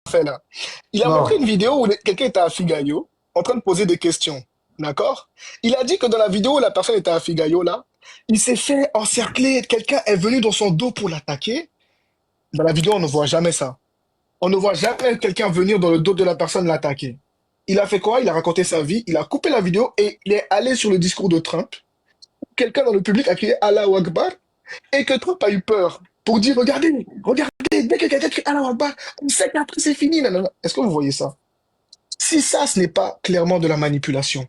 fait là. Il a montré une Non. vidéo où quelqu'un était à Figayo, en train de poser des questions. D'accord? Il a dit que dans la vidéo où la personne était à Figayo là, il s'est fait encercler. Quelqu'un est venu dans son dos pour l'attaquer. Dans la vidéo, on ne voit jamais ça. On ne voit jamais quelqu'un venir dans le dos de la personne l'attaquer. Il a fait quoi? Il a raconté sa vie, il a coupé la vidéo et il est allé sur le discours de Trump. Quelqu'un dans le public a crié Allahu Akbar et que Trump a eu peur pour dire regardez, regardez, dès que quelqu'un crie Allahu Akbar, on sait qu'après c'est fini. Nanana. Est-ce que vous voyez ça? Si ça, ce n'est pas clairement de la manipulation.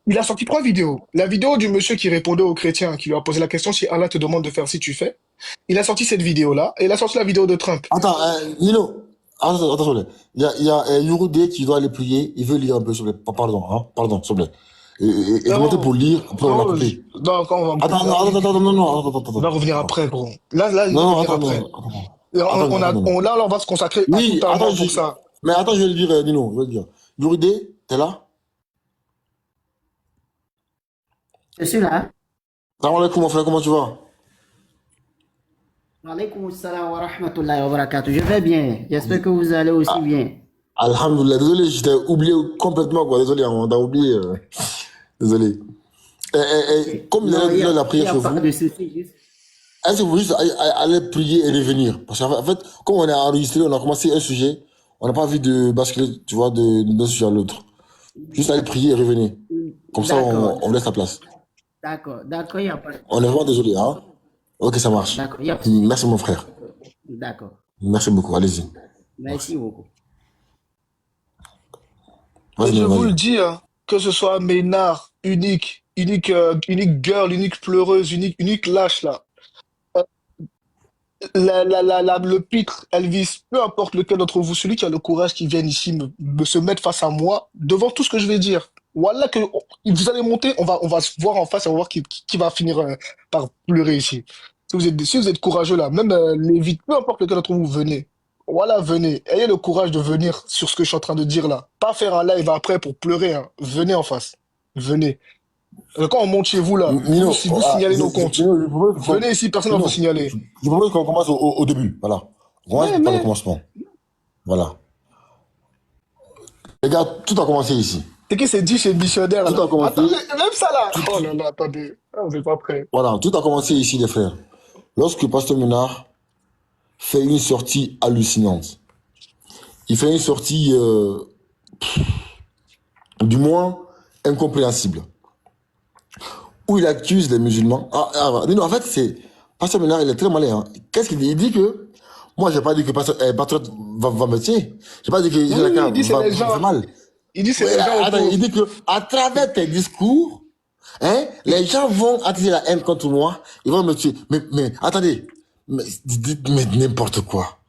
Il a sorti trois vidéos. La vidéo du monsieur qui répondait aux chrétiens, qui lui a posé la question si Allah te demande de faire si tu fais. Il a sorti cette vidéo-là et il a sorti la vidéo de Trump. Attends, Nino. Attends, s'il te plaît. Il y a Yurudé qui doit aller prier. Il veut lire un peu, s'il te plaît. Pardon, hein. Pardon, s'il te plaît. Et commenter Non, pour lire, après on l'a non, coupé. non, quand on va me Attends, couper, non, attends, attends, non, non, attends, attends, il va attends. revenir Attends. après, gros. Là, il va Non, non, revenir attends, après. non, attends. Attends, attends, non. Là, on va se consacrer à tout Oui, un attends, mois pour ça. mais attends, je vais le dire, Nino, je vais le dire. Yurudé, t'es là? Je suis là. Salam alaikum, mon frère, comment tu vas? Wa alaykoum salam wa rahmatullahi wa barakatuh. Je vais bien. J'espère que vous allez aussi Ah, bien. Alhamdoulilah, désolé, je t'ai oublié complètement, quoi. Désolé, on t'a oublié. Désolé. Comme il Non, est l'heure de la il y prière a chez pas vous, de souci. est-ce que vous juste aller prier et revenir? Parce qu'en fait, comme on est enregistré, on a commencé un sujet, on n'a pas envie de basculer, tu vois, d'un sujet à l'autre. Juste aller prier et revenir. Comme ça, D'accord, on laisse la place. d'accord, il n'y a pas de On est vraiment désolé, hein? Ok, ça marche. D'accord, il y a Merci, mon frère. D'accord. Merci beaucoup, allez-y. Merci beaucoup. Et Vas-y, je Nino, vous le vas-y. dis, hein, que ce soit Ménard, unique girl, unique pleureuse, unique lâche, là. Euh, le pitre, Elvis, peu importe lequel d'entre vous, celui qui a le courage qui vienne ici me se mettre face à moi, devant tout ce que je vais dire. Voilà que vous allez monter, on va se voir en face et on va voir qui va finir par pleurer ici. Si vous êtes courageux là, même les peu importe lequel d'entre vous, venez. Voilà, venez. Ayez le courage de venir sur ce que je suis en train de dire là. Pas faire un live après pour pleurer, hein. Venez en face. Venez. Quand on monte chez vous là, Nino, si vous signalez nos comptes, Nino, je propose venez ici, personne ne va vous Nino, signaler. je propose qu'on commence au début. Voilà. On commence par le Mais, commencement. Voilà. Les gars, tout a commencé ici. c'est qui s'est dit chez le missionnaire Tout là? a commencé. Attendez, même ça là. tout- Oh là là, attendez. Ah, vous n'êtes pas prêts. voilà, tout a commencé ici, les frères. Lorsque Pasteur Ménard fait une sortie hallucinante. Il fait une sortie, du moins, incompréhensible. Où il accuse les musulmans. Non, en fait, c'est. Pasteur Ménard, il est très malin, hein. Qu'est-ce qu'il dit? Il dit que. Moi, j'ai pas dit que Patriote va me tuer. J'ai pas dit que Oui, oui, Isaac il dit c'est les va faire gens. mal. Il dit c'est Ouais, les gens attends, il autour. dit que à travers tes discours, hein, les gens vont attiser la haine contre moi, ils vont me tuer. Mais attendez, mais n'importe quoi.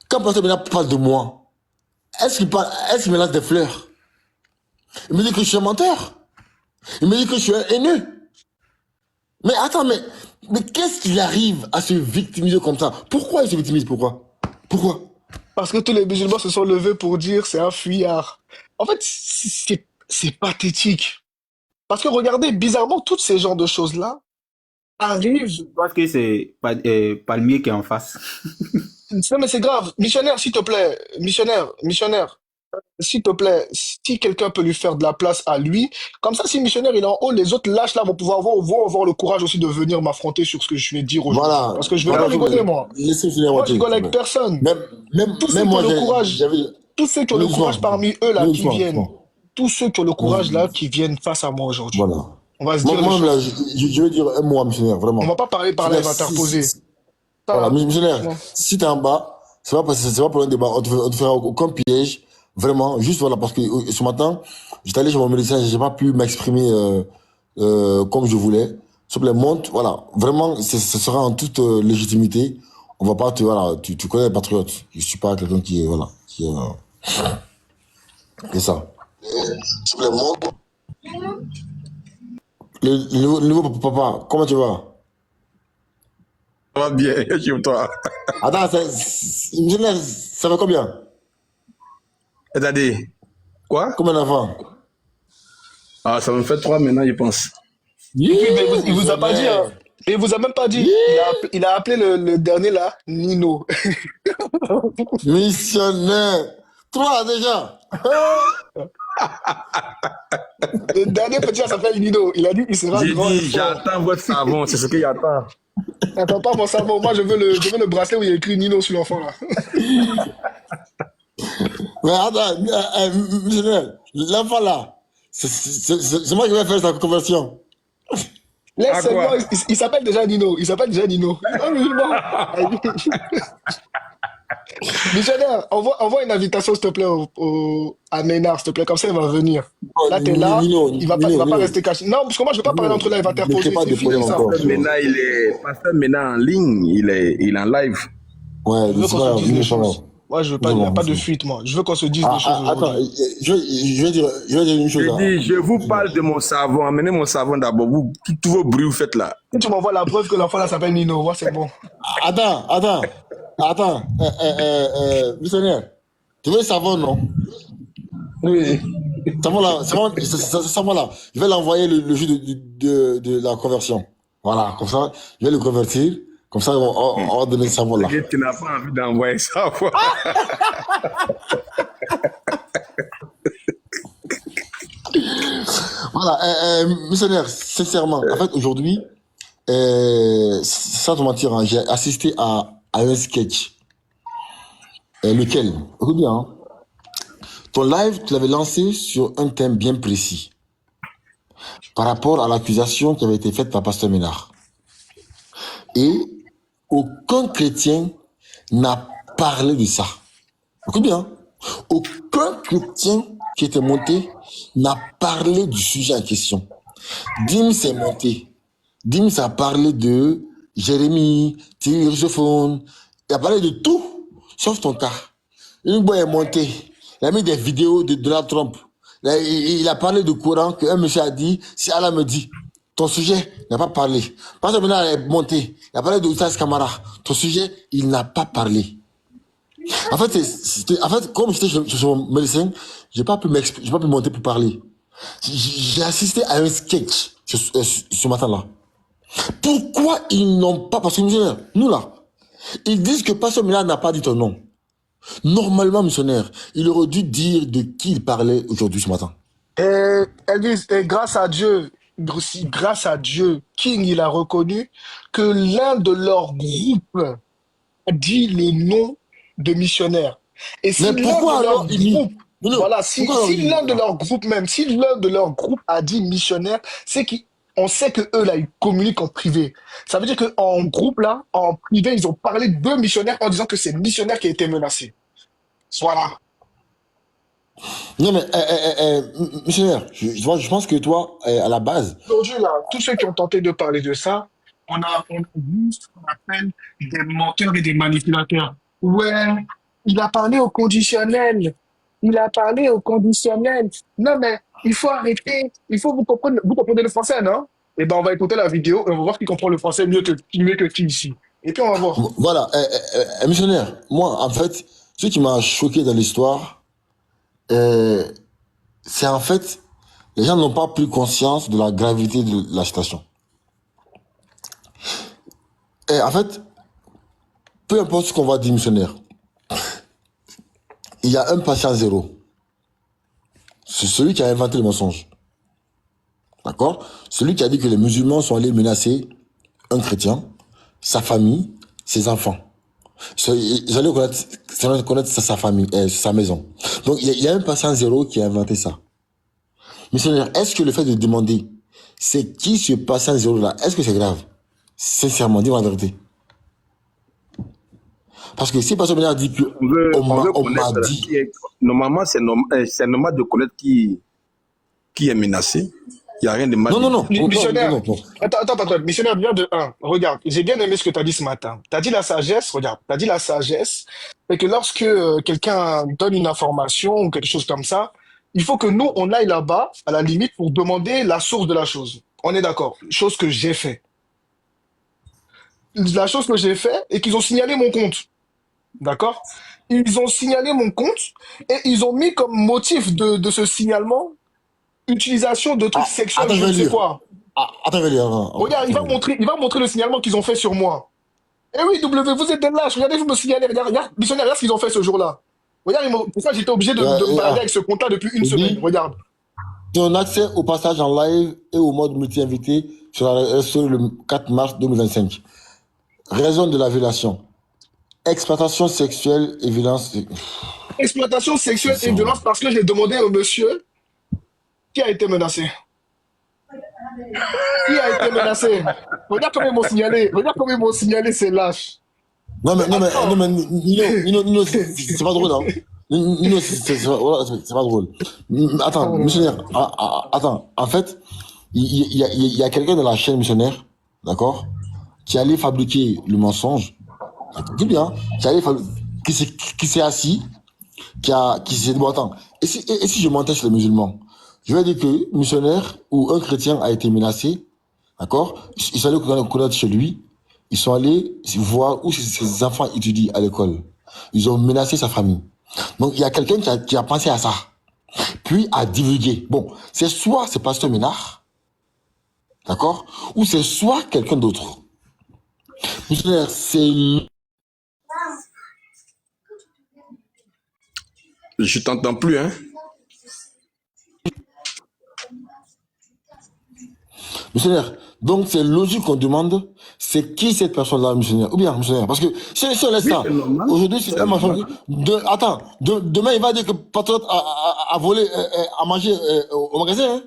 Quand Pasteur Ménard parle de moi, est-ce qu'il me lance des fleurs? Il me dit que je suis un menteur. Il me dit que je suis un haineux. Mais attends, mais qu'est-ce qui arrive à se victimiser comme ça? Pourquoi il se victimise? Pourquoi? Parce que tous les musulmans se sont levés pour dire c'est un fuyard. En fait, c'est pathétique. Parce que regardez, bizarrement, tous ces genres de choses-là arrivent. Je pense que c'est Palmier qui est en face. Non, mais c'est grave. Missionnaire, s'il te plaît. Missionnaire. S'il te plaît, si quelqu'un peut lui faire de la place à lui, comme ça, si missionnaire il est en haut, les autres lâches là vont avoir le courage aussi de venir m'affronter sur ce que je vais dire aujourd'hui. Voilà, Parce que je vais pas voilà, rigoler, moi. laissez-moi finir Moi, mon je truc, rigole s'il vous avec plaît. personne. Même, même, Tous ceux même qui ont moi, le courage, j'avais. tous ceux qui ont le courage Doucement, parmi eux là qui doucement, viennent, doucement. tous ceux qui ont le courage là qui viennent face à moi aujourd'hui. Voilà. On va se Moi, dire les moi, là, choses. je veux dire un mot à missionnaire, On va vraiment. pas parler par Missionnaire, live interposé. Ça voilà, là, missionnaire, franchement. si t'es en bas, c'est pas pour un débat, on te fera aucun piège, vraiment, juste voilà, parce que ce matin, j'étais allé chez mon médecin, j'ai pas pu m'exprimer comme je voulais. S'il te plaît, monte, voilà, vraiment, ce sera en toute légitimité. On va pas te, voilà, tu connais les patriotes. Je suis pas quelqu'un qui est, voilà, c'est ça. S'il te plaît, monte. Le nouveau papa, comment tu vas? Ça va bien, sur toi. Attends, missionnaire, ça fait combien? C'est-à-dire, quoi? Combien d'enfants? Ah, ça me fait 3 maintenant, je pense. Et puis, Oui, il vous a pas dit, hein. missionnaire. Et il vous a même pas dit. Il a appelé le dernier là, Nino. Missionnaire. Toi, déjà. Le dernier petit là s'appelle Nino. Il a dit il sera J'ai grand et dit, fort. j'attends votre savon, c'est ce qu'il attend. Attends pas mon savon. Moi, je veux le bracelet où il y a écrit Nino sur l'enfant là. Mais attends, missionnaire, l'enfant là, c'est moi qui vais faire sa conversion. À Laisse seulement, quoi? il s'appelle déjà Nino. Il s'appelle déjà Nino. Ah, musulman. Missionnaire, envoie une invitation, s'il te plaît, à Ménard, s'il te plaît. Comme ça, il va venir. Oh, Là, t'es là, Nino, il va pas Nino, rester caché. Non, parce que moi, je veux pas parler Nino, entre là, il va ne crée interposer. pas C'est de fini, problème ça. encore. Pasteur Mena en ligne, il est en live. Ouais, Je veux c'est qu'on pas se grave, dise les Nino, pas grave. choses. Moi, je veux pas, C'est il n'y a bon, pas c'est de bon. fuite, moi. Je veux qu'on se dise les choses Attends, aujourd'hui. je vais dire une chose Je là. dis, je vous parle de mon savon. Amenez mon savon d'abord. Tous vos bruits, vous faites là. Si tu m'envoies la preuve que l'enfant là s'appelle Nino, moi, c'est bon. Attends. Missionnaire, tu veux le savon, non? Oui. Savon là, je vais l'envoyer le jour de la conversion. Voilà, comme ça, je vais le convertir. Comme ça, on va donner le savon là. Tu n'as pas envie d'envoyer ça. Voilà, missionnaire, sincèrement, en fait, aujourd'hui, sans te mentir, hein, j'ai assisté à un sketch. Lequel? Écoute bien, hein. Ton live, tu l'avais lancé sur un thème bien précis, par rapport à l'accusation qui avait été faite par Pasteur Ménard. Et aucun chrétien n'a parlé de ça. Écoute bien, hein. Aucun chrétien qui était monté n'a parlé du sujet en question. Dim s'est monté. Dim a parlé de Jérémie, Thierry Rochephone. Il a parlé de tout, sauf ton cas. Une boy est monté. Il a mis des vidéos de Donald Trump. Il a parlé du Coran qu'un monsieur a dit, si Allah me dit, ton sujet n'a pas parlé. Parce que maintenant, il est monté. Il a parlé de Oussas Kamara. Ton sujet, il n'a pas parlé. En fait, comme j'étais chez mon médecin, j'ai pas pu monter pour parler. J'ai assisté à un sketch ce matin-là. Pourquoi ils n'ont pas, parce que nous là, ils disent que Pasteur Mila n'a pas dit ton nom. Normalement, missionnaire, il aurait dû dire de qui il parlait aujourd'hui ce matin. Et Elvis, et grâce à Dieu, King, il a reconnu que l'un de leurs groupes a dit le nom de missionnaire. Et si Mais l'un pourquoi de leurs alors il dit, groupes, non, voilà, pourquoi alors il si dit, l'un de leurs groupes même, si l'un de leurs groupes a dit missionnaire, c'est qu'on sait que eux là, ils communiquent en privé. Ça veut dire qu'en groupe là, en privé, ils ont parlé de missionnaire en disant que c'est missionnaire qui a été menacé. Voilà. non mais, missionnaire, je pense que toi, à la base, Aujourd'hui, là, tous ceux qui ont tenté de parler de ça, on a vu ce qu'on appelle des menteurs et des manipulateurs. Ouais, il a parlé au conditionnel. Il a parlé au conditionnel. Non, mais il faut arrêter. Il faut vous comprenez le français, non? Eh ben, on va écouter la vidéo et on va voir qui comprend le français mieux que qui ici. Et puis, on va voir. voilà, missionnaire, moi, en fait, ce qui m'a choqué dans l'histoire, euh, c'est en fait, les gens n'ont pas pris conscience de la gravité de la situation. Et en fait, peu importe ce qu'on va dire, missionnaire, il y a un patient zéro. C'est celui qui a inventé le mensonge. D'accord? Celui qui a dit que les musulmans sont allés menacer un chrétien, sa famille, ses enfants. Ils allaient connaître sa famille, sa maison. Donc, il y a un patient zéro qui a inventé ça. Missionnaire, est-ce que le fait de demander c'est qui ce patient zéro-là, est-ce que c'est grave? Sincèrement, dis-moi la vérité. Parce que si personne a dit que On veut on m'a connaître dit. Normalement, c'est normal de connaître qui est menacé. Il n'y a rien de mal. Non. Missionnaire, Non. attends, missionnaire, bien de un. Regarde, j'ai bien aimé ce que tu as dit ce matin. Tu as dit la sagesse, regarde, tu as dit la sagesse, et que lorsque quelqu'un donne une information ou quelque chose comme ça, il faut que nous, on aille là-bas, à la limite, pour demander la source de la chose. On est d'accord. Chose que j'ai fait. La chose que j'ai fait, et qu'ils ont signalé mon compte. D'accord? Ils ont signalé mon compte, et ils ont mis comme motif de ce signalement utilisation de trucs Ah, sexuels, attends, je je ne vais sais lire. quoi. Attends, Regarde, il va montrer le signalement qu'ils ont fait sur moi. Eh oui, W, vous êtes des lâches. Regardez, vous me signalez. Regarde, missionnaire, regarde ce qu'ils ont fait ce jour-là. Regarde, pour ça, j'étais obligé de me balader avec ce compte-là depuis une il semaine. dit, Regarde. ton accès au passage en live et au mode multi-invité sera sur le 4 mars 2025. Raison de la violation. Exploitation sexuelle et violence. Exploitation sexuelle et violence parce que j'ai demandé au monsieur qui a été menacé. Qui a été menacé? Regarde comment ils m'ont signalé. Regarde comment ils m'ont signalé, ces lâches. Non, mais Nino, c'est pas drôle, hein. Nino, c'est pas drôle. Attends, missionnaire, attends, en fait, il y a quelqu'un dans la chaîne missionnaire, d'accord, qui allait fabriquer le mensonge, dis bien, qui s'est assis, qui s'est dit, bon, attends, et si je mentais sur les musulmans? Je vais dire que missionnaire ou un chrétien a été menacé, d'accord, ils sont allés connaître chez lui, ils sont allés voir où ses enfants étudient à l'école. Ils ont menacé sa famille. Donc, il y a quelqu'un qui a pensé à ça, puis a divulgué. Bon, c'est soit c'est Pasteur Ménard, d'accord, ou c'est soit quelqu'un d'autre. Missionnaire, Je t'entends plus, hein. missionnaire, donc c'est logique qu'on demande, c'est qui cette personne-là, missionnaire? Ou bien, missionnaire, parce que si on laisse ça, aujourd'hui c'est un mensonge. Attends, demain il va dire que Patriot a volé, a mangé au magasin, hein?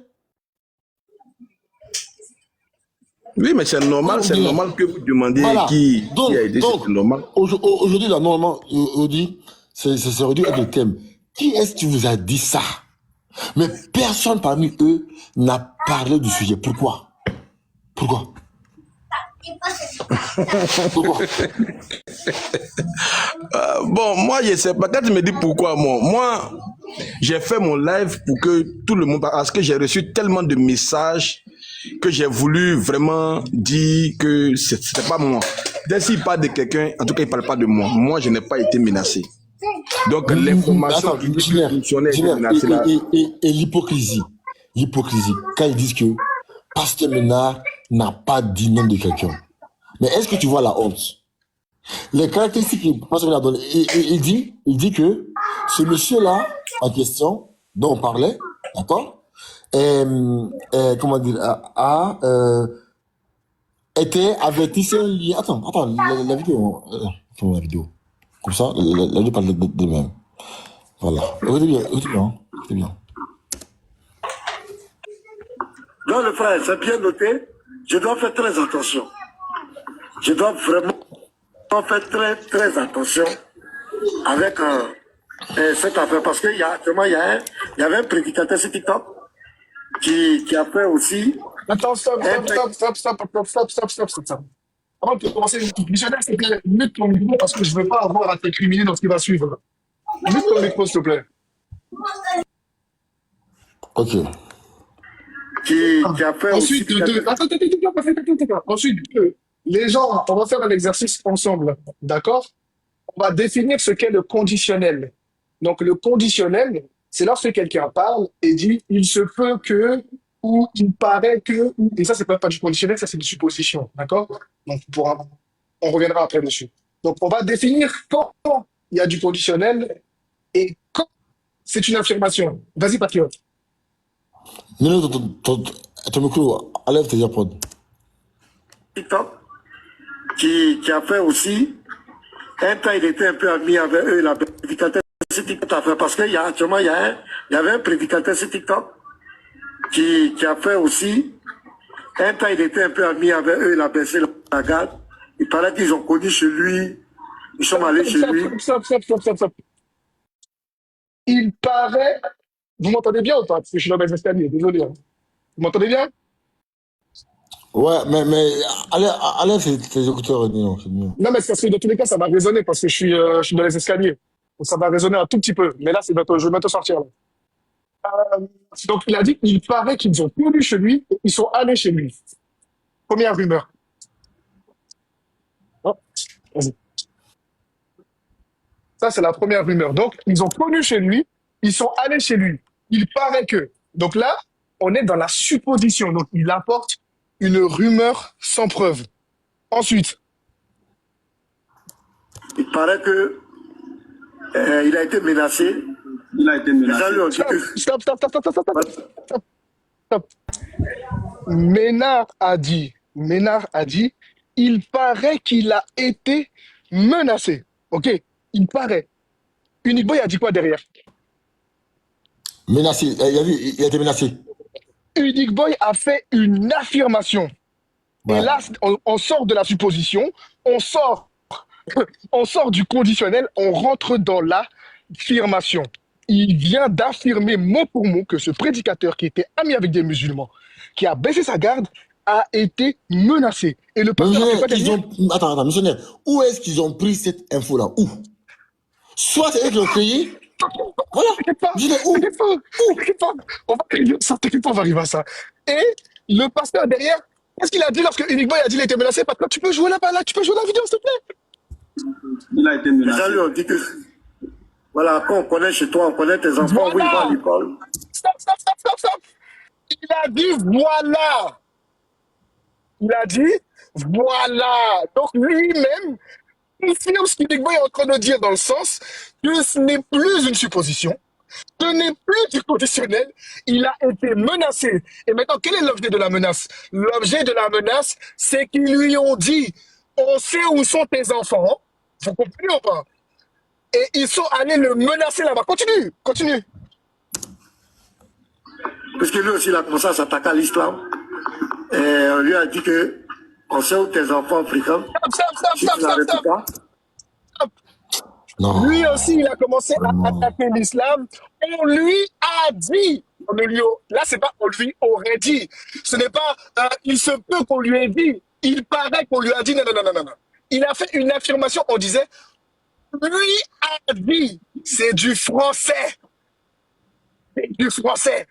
Oui, mais c'est normal que vous demandiez Voilà. qui a aidé, c'est normal. Aujourd'hui, là, normalement, aujourd'hui, c'est réduit avec le thème. Qui est-ce qui vous a dit ça? Mais personne parmi eux n'a parlé du sujet. Pourquoi? Pourquoi? Bon, moi, je sais pas. Quand tu me dis pourquoi, moi, j'ai fait mon live pour que tout le monde, parce que j'ai reçu tellement de messages que j'ai voulu vraiment dire que c'était pas moi. Dès s'il parle de quelqu'un, en tout cas, il parle pas de moi. Moi, je n'ai pas été menacé. Donc, l'information Attends, qui dit que missionnaire était menacé là. et l'hypocrisie. L'hypocrisie. Quand ils disent que Pasteur Ménard n'a pas dit nom de quelqu'un. Mais est-ce que tu vois la honte? Les caractéristiques que Pasteur Ménard donne, il dit que ce monsieur-là, en question, dont on parlait, d'accord, comment dire, était averti, c'est un lien. Attends, la vidéo, la vidéo. Comme ça, la vidéo parle de même. Voilà. Écoutez bien, écoutez bien. Donc, le frère, c'est bien noté. Je dois faire très attention. Je dois vraiment faire très attention avec cette affaire. Parce qu'il y a actuellement, il y avait un prédicateur sur TikTok qui a fait aussi. Attends, stop. Avant de commencer, missionnaire, s'il te plaît, mute ton micro parce que je ne veux pas avoir à t'incriminer dans ce qui va suivre. Mute ton micro, s'il te plaît. Ok. Qui a fait Ensuite, aussi. attends. Ensuite, les gens, on va faire un exercice ensemble, d'accord? On va définir ce qu'est le conditionnel. Donc, le conditionnel, c'est lorsque quelqu'un parle et dit « il se peut que » ou « il paraît que » et ça, c'est pas du conditionnel, ça, c'est une supposition, d'accord? Donc, on reviendra après dessus. Donc, on va définir quand il y a du conditionnel et quand c'est une affirmation. Vas-y, Patriote. Non, ton micro, enlève tes AirPods. TikTok qui a fait aussi. Un temps, il était un peu ami avec eux, la prédicateur sur TikTok. Parce qu'il y a actuellement, il y avait un prédicateur sur TikTok qui a fait aussi. Un temps, il était un peu ami avec eux, il a baissé la garde. Il paraît qu'ils ont connu chez lui. Ils sont allés chez lui. Stop. Il paraît. Vous m'entendez bien ou pas? Parce que je suis dans mes escaliers, désolé. Hein. Vous m'entendez bien? Ouais, mais enlève tes écouteurs, Nino, c'est mieux. Non, mais c'est parce que dans tous les cas, ça va résonner parce que je suis dans les escaliers. Donc ça va résonner un tout petit peu. Mais là, je vais bientôt sortir. Là. Donc il a dit qu'il paraît qu'ils ont connu chez lui et ils sont allés chez lui. Première rumeur. Oh, vas-y. Ça, c'est la première rumeur. Donc, ils ont connu chez lui, ils sont allés chez lui. Il paraît que. Donc là, on est dans la supposition. Donc, il apporte une rumeur sans preuve. Ensuite, Il paraît que il a été menacé. Il a été Les gens menacé. lui ont dit stop, que... stop, stop, stop, stop, stop, stop, stop, stop. Ménard a dit, il paraît qu'il a été menacé. Ok, il paraît. Unique Boy a dit quoi derrière? Menacé, il a été menacé. Unique Boy a fait une affirmation. Ouais. Et là, on sort de la supposition, on sort, on sort du conditionnel, on rentre dans l'affirmation. Il vient d'affirmer mot pour mot que ce prédicateur qui était ami avec des musulmans, qui a baissé sa garde, a été menacé. Et le Mais pasteur a fait missionnaire, quoi derrière? attends, missionnaire, où est-ce qu'ils ont pris cette info-là? Où? Soit c'est eux qui l'ont créé. Voilà. T'inquiète pas, Missionnaire, où? t'inquiète pas, t'inquiète pas. On va arriver à ça, t'inquiète pas, on va arriver à ça. Et le pasteur derrière, qu'est-ce qu'il a dit lorsque Unique Boy a dit qu'il était menacé? Parce que tu peux jouer là-bas, là, tu peux jouer la vidéo, s'il te plaît. Il a été Les gens menacé. lui ont dit que... Voilà, quand on connaît chez toi, on connaît tes enfants, oui, ils vont à l'école. Stop, stop, stop, stop, stop. Il a dit voilà. Il a dit voilà. Donc lui-même confirme ce qu'Unique Boy est en train de dire dans le sens que ce n'est plus une supposition, ce n'est plus du conditionnel. Il a été menacé. Et maintenant, quel est l'objet de la menace? L'objet de la menace, c'est qu'ils lui ont dit on sait où sont tes enfants. Vous comprenez ou pas? Et ils sont allés le menacer là-bas. Continue, continue. Parce que lui aussi, il a commencé à s'attaquer à l'islam. Et on lui a dit que on sait où tes enfants fréquentent. Stop, Si stop, tu stop, n'arrêtes stop, pas, Non. Lui aussi, il a commencé à attaquer l'islam. On lui a dit. Là, c'est pas on lui aurait dit. Ce n'est pas il se peut qu'on lui ait dit. Il paraît qu'on lui a dit. Non, non, non, non, non, non. Il a fait une affirmation. On disait lui a dit. C'est du français. C'est du français.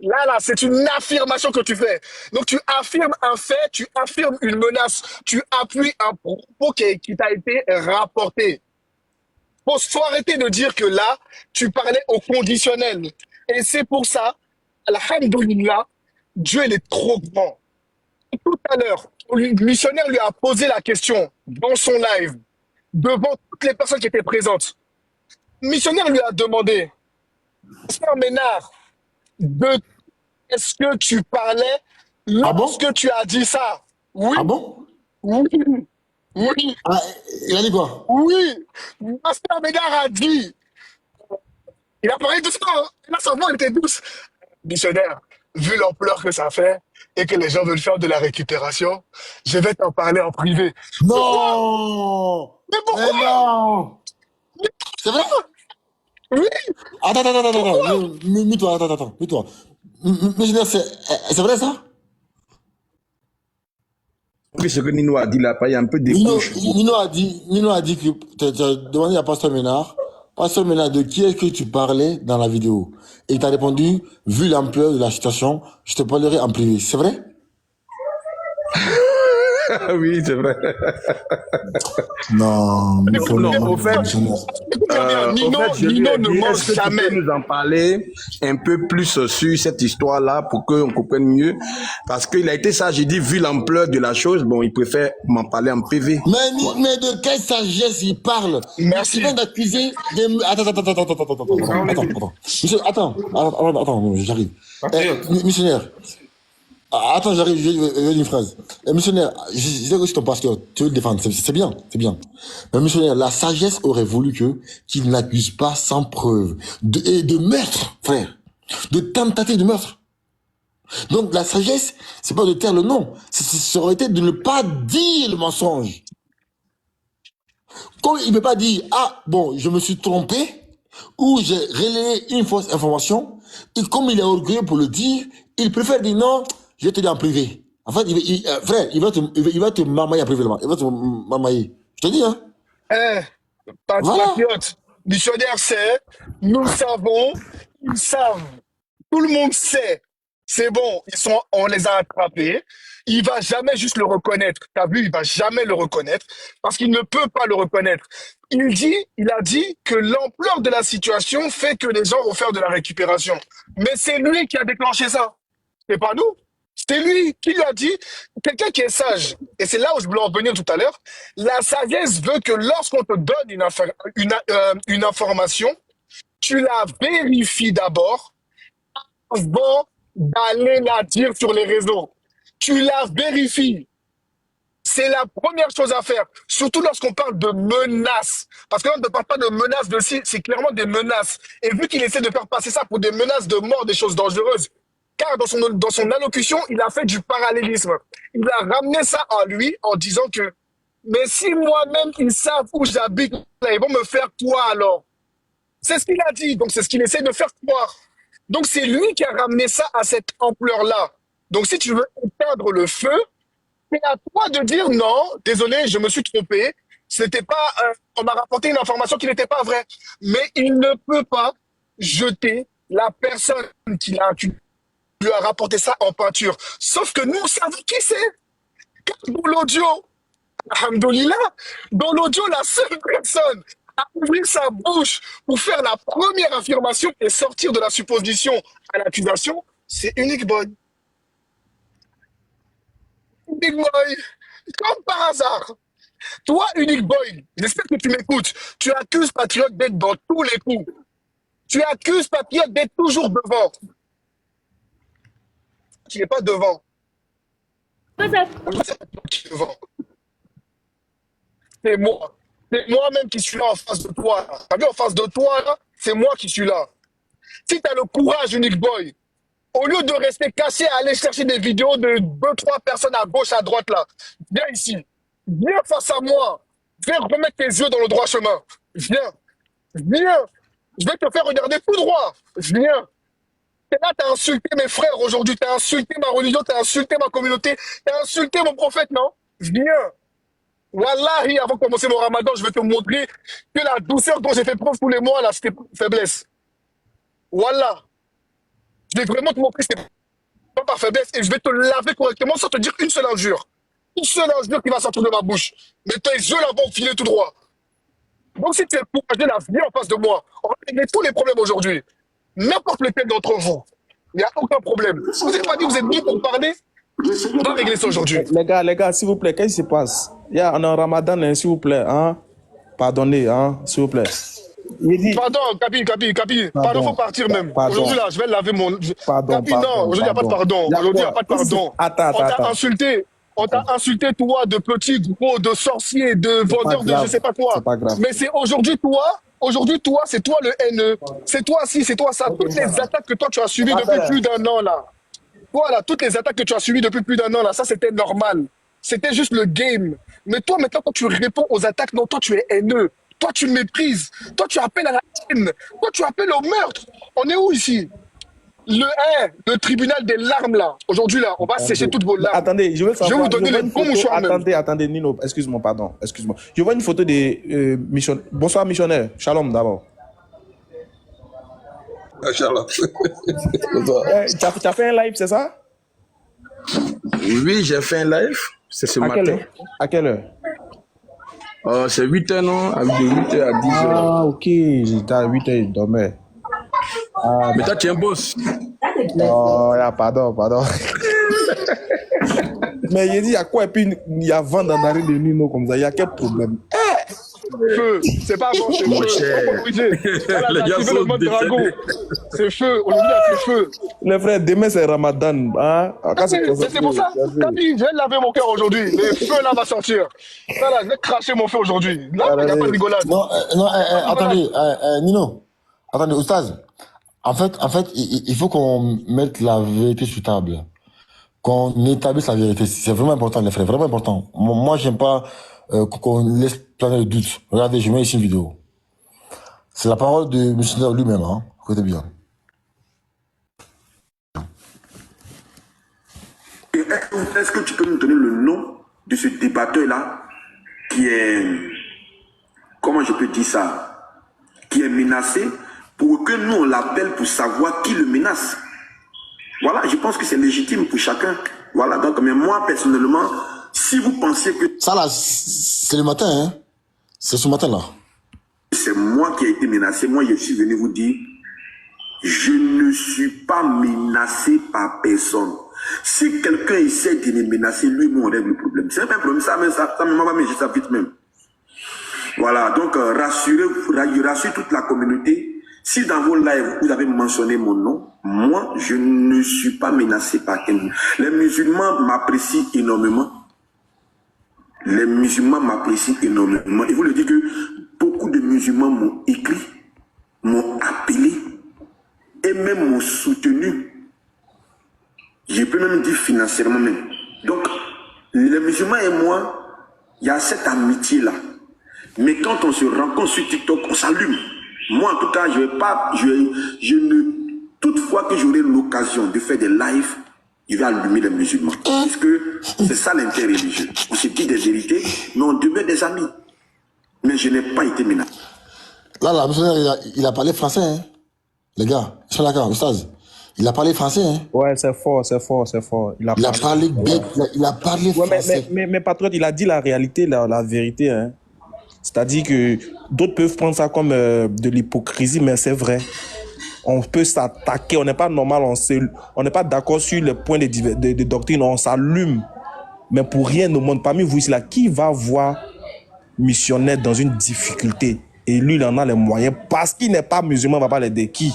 Là, c'est une affirmation que tu fais. Donc, tu affirmes un fait, tu affirmes une menace, tu appuies un propos qui t'a été rapporté. Faut arrêter de dire que là, tu parlais au conditionnel. Et c'est pour ça, alhamdoulilah, Dieu, il est trop grand. Tout à l'heure, le missionnaire lui a posé la question dans son live, devant toutes les personnes qui étaient présentes. Le missionnaire lui a demandé, Pasteur Ménard, de est-ce que tu parlais Ah bon? lorsque tu as dit ça? Oui, Ah bon? oui, oui, Ah, il a dit quoi? oui. Pasteur Ménard a dit. Il a parlé doucement, hein. Là, sa voix était douce. Missionnaire, vu l'ampleur que ça fait et que les gens veulent faire de la récupération, je vais t'en parler en privé. Non! Mais pourquoi? Mais non! C'est vrai? Oui, Attends. Mets-toi, attends. Mets-toi. Missionnaire, c'est vrai ça? Oui, ce que Nino a dit là, il y a un peu d'écho. Nino a dit que tu as demandé à Pasteur Ménard, de qui est-ce que tu parlais dans la vidéo? Et il t'a répondu, vu l'ampleur de la situation, je te parlerai en privé. C'est vrai? Oui, c'est vrai. Non, Non, au fait, Nino, je lui Nino ai ne dit, mange est-ce que tu jamais. peux nous en parler un peu plus sur cette histoire-là pour qu'on comprenne mieux? Parce qu'il a été sage, j'ai dit, vu l'ampleur de la chose, bon, il préfère m'en parler en privé. Mais de quelle sagesse il parle? Merci. Il vient d'accuser des... Attends, j'arrive. Missionnaire. Attends, j'arrive, je vais dire une phrase. Missionnaire, je sais que c'est ton pasteur, tu veux le défendre, c'est bien. Mais missionnaire, la sagesse aurait voulu qu'il n'accuse pas sans preuve de meurtre, frère. De tentative de meurtre. Donc la sagesse, c'est pas de taire le nom, ça aurait été de ne pas dire le mensonge. Comme il ne peut pas dire, ah bon, je me suis trompé, ou j'ai relayé une fausse information, et comme il est orgueilleux pour le dire, il préfère dire non, je vais te dire en privé. En fait, frère, il va te mamailler en privé. Il va te mamailler. Je te dis, hein. Pas de Voilà. patriote. Missionnaire sait, nous savons, ils savent. Tout le monde sait. C'est bon, on les a attrapés. Il va jamais juste le reconnaître. T'as vu, il va jamais le reconnaître parce qu'il ne peut pas le reconnaître. Il a dit que l'ampleur de la situation fait que les gens vont faire de la récupération. Mais c'est lui qui a déclenché ça. C'est pas nous. C'est lui qui lui a dit, quelqu'un qui est sage, et c'est là où je voulais en venir tout à l'heure, la sagesse veut que lorsqu'on te donne une information, tu la vérifies d'abord avant d'aller la dire sur les réseaux. Tu la vérifies. C'est la première chose à faire, surtout lorsqu'on parle de menaces. Parce que là, on ne parle pas de menaces de si, c'est clairement des menaces. Et vu qu'il essaie de faire passer ça pour des menaces de mort, des choses dangereuses, car dans son allocution, il a fait du parallélisme. Il a ramené ça en lui en disant que, mais si moi-même, ils savent où j'habite, là, ils vont me faire quoi alors? C'est ce qu'il a dit, donc c'est ce qu'il essaie de faire croire. Donc c'est lui qui a ramené ça à cette ampleur-là. Donc si tu veux éteindre le feu, c'est à toi de dire non, désolé, je me suis trompé. C'était pas, on m'a rapporté une information qui n'était pas vraie. Mais il ne peut pas jeter la personne qui lui a rapporté ça en peinture. Sauf que nous savons qui c'est. Car dans l'audio, alhamdoulilah, dans l'audio, la seule personne à ouvrir sa bouche pour faire la première affirmation et sortir de la supposition à l'accusation, c'est Unique Boy. Unique Boy, comme par hasard. Toi, Unique Boy, j'espère que tu m'écoutes. Tu accuses Patriote d'être dans tous les coups. Tu accuses Patriote d'être toujours devant. Tu n'es pas devant. Aujourd'hui, c'est pas toi qui es devant. C'est moi. C'est moi-même qui suis là en face de toi. T'as vu, en face de toi, là, c'est moi qui suis là. Si tu as le courage, Unique Boy, au lieu de rester caché à aller chercher des vidéos de 2-3 personnes à gauche, à droite, là, viens ici. Viens face à moi. Viens remettre tes yeux dans le droit chemin. Viens. Viens. Je vais te faire regarder tout droit. Viens. Et là, t'as insulté mes frères aujourd'hui. T'as insulté ma religion. T'as insulté ma communauté. T'as insulté mon prophète, non? Viens. Wallahi, avant de commencer mon ramadan, je vais te montrer que la douceur dont j'ai fait preuve tous les mois, là, c'était faiblesse. Wallah. Je vais vraiment te montrer que c'est pas par faiblesse et je vais te laver correctement sans te dire une seule injure. Une seule injure qui va sortir de ma bouche. Mais tes yeux là vont filer tout droit. Donc si tu es courageux, là, viens en face de moi. On va régler tous les problèmes aujourd'hui. N'importe lequel d'entre vous. Il n'y a aucun problème. Si vous n'avez pas dit que vous êtes bien pour parler, on va régler ça aujourd'hui. Les gars, s'il vous plaît, qu'est-ce qui se passe? On est en Ramadan, hein, s'il vous plaît. Hein? Pardonnez, hein, s'il vous plaît. Pardon, Capi. Pardon, faut partir même. Aujourd'hui, là, je vais laver mon... Capi, non, aujourd'hui, il n'y a pas de pardon. Aujourd'hui, il n'y a pas de pardon. Attends. On t'a insulté. On t'a insulté, toi, de petit, gros, de sorcier, de vendeur de je sais pas quoi. Pas grave. Mais c'est aujourd'hui, toi, c'est toi le haineux. C'est toi ci, c'est toi ça. Toutes les attaques que toi, tu as subies depuis plus d'un an, là. Voilà, toutes les attaques que tu as subies depuis plus d'un an, là, ça, c'était normal. C'était juste le game. Mais toi, maintenant, quand tu réponds aux attaques, non, toi, tu es haineux. Toi, tu méprises. Toi, tu appelles à la haine. Toi, tu appelles au meurtre. On est où ici? Le tribunal des larmes, là. Aujourd'hui, là, on va sécher toutes vos larmes. Attendez, je vais vous donner les bons mouchoirs même. Attendez, Nino, excuse-moi, pardon, excuse-moi. Je vois une photo des missionnaires. Bonsoir, missionnaire. Shalom, d'abord. Inch'Allah. Tu as fait un live, c'est ça? Oui, j'ai fait un live. C'est ce matin. À quelle heure? C'est 8h, non? De 8h à 10h. Ah, ok. J'étais à 8h, je dormais. Ah, mais toi, tu es un boss. Oh, pardon. Mais il dit, il y a quoi? Et puis, il y a vent dans la rue de Nino comme ça. Il y a quel problème? Feu, c'est pas bon, c'est feu. Les gars sont le mode dragon. C'est feu, aujourd'hui, c'est feu. Les frères, demain, c'est Ramadan. Hein? C'est pour ça. Capi, je vais laver mon cœur aujourd'hui. Le feu, là, va sortir. Ça, là, je vais cracher mon feu aujourd'hui. Là, il n'y a pas de rigolade. Non, attendez, Nino. Attendez, Oustaz. En fait, il faut qu'on mette la vérité sur table. Qu'on établisse la vérité. C'est vraiment important, les frères. Vraiment important. Moi, j'aime pas qu'on laisse planer le doute. Regardez, je mets ici une vidéo. C'est la parole de M. lui-même, hein. Écoutez bien. Est-ce que tu peux nous donner le nom de ce débatteur-là qui est, comment je peux dire ça, qui est menacé pour que nous on l'appelle pour savoir qui le menace. Voilà, je pense que c'est légitime pour chacun. Voilà, donc, mais moi, personnellement, si vous pensiez que... Ça là, c'est le matin, hein. C'est ce matin-là. C'est moi qui ai été menacé. Moi, je suis venu vous dire, je ne suis pas menacé par personne. Si quelqu'un essaie de me menacer, lui, moi, on règle le problème. C'est pas un problème, ça me va, mais je ça vite même. Voilà, donc rassure toute la communauté. Si dans vos lives, vous avez mentionné mon nom, moi, je ne suis pas menacé par quelqu'un. Les musulmans m'apprécient énormément. Les musulmans m'apprécient énormément. Et vous le dites que beaucoup de musulmans m'ont écrit, m'ont appelé et même m'ont soutenu. Je peux même dire financièrement même. Donc, les musulmans et moi, il y a cette amitié-là. Mais quand on se rencontre sur TikTok, on s'allume. Moi, en tout cas, toutefois que j'aurai l'occasion de faire des lives, je vais allumer les musulmans. Parce que c'est ça l'intérêt religieux. On se dit des vérités, mais on demeure des amis. Mais je n'ai pas été menacé. Là, il a parlé français, hein. Les gars, je suis d'accord, Ustaz. Il a parlé français, hein. Ouais, c'est fort. Il a parlé bien, il a parlé français. Mais patriote, il a dit la réalité, la vérité, hein. C'est-à-dire que d'autres peuvent prendre ça comme de l'hypocrisie, mais c'est vrai. On peut s'attaquer, on n'est pas normal, on n'est pas d'accord sur les points de doctrine, on s'allume. Mais pour rien au monde, parmi vous ici, là, qui va voir missionnaire dans une difficulté? Et lui, il en a les moyens, parce qu'il n'est pas musulman, il ne va pas l'aider. Qui,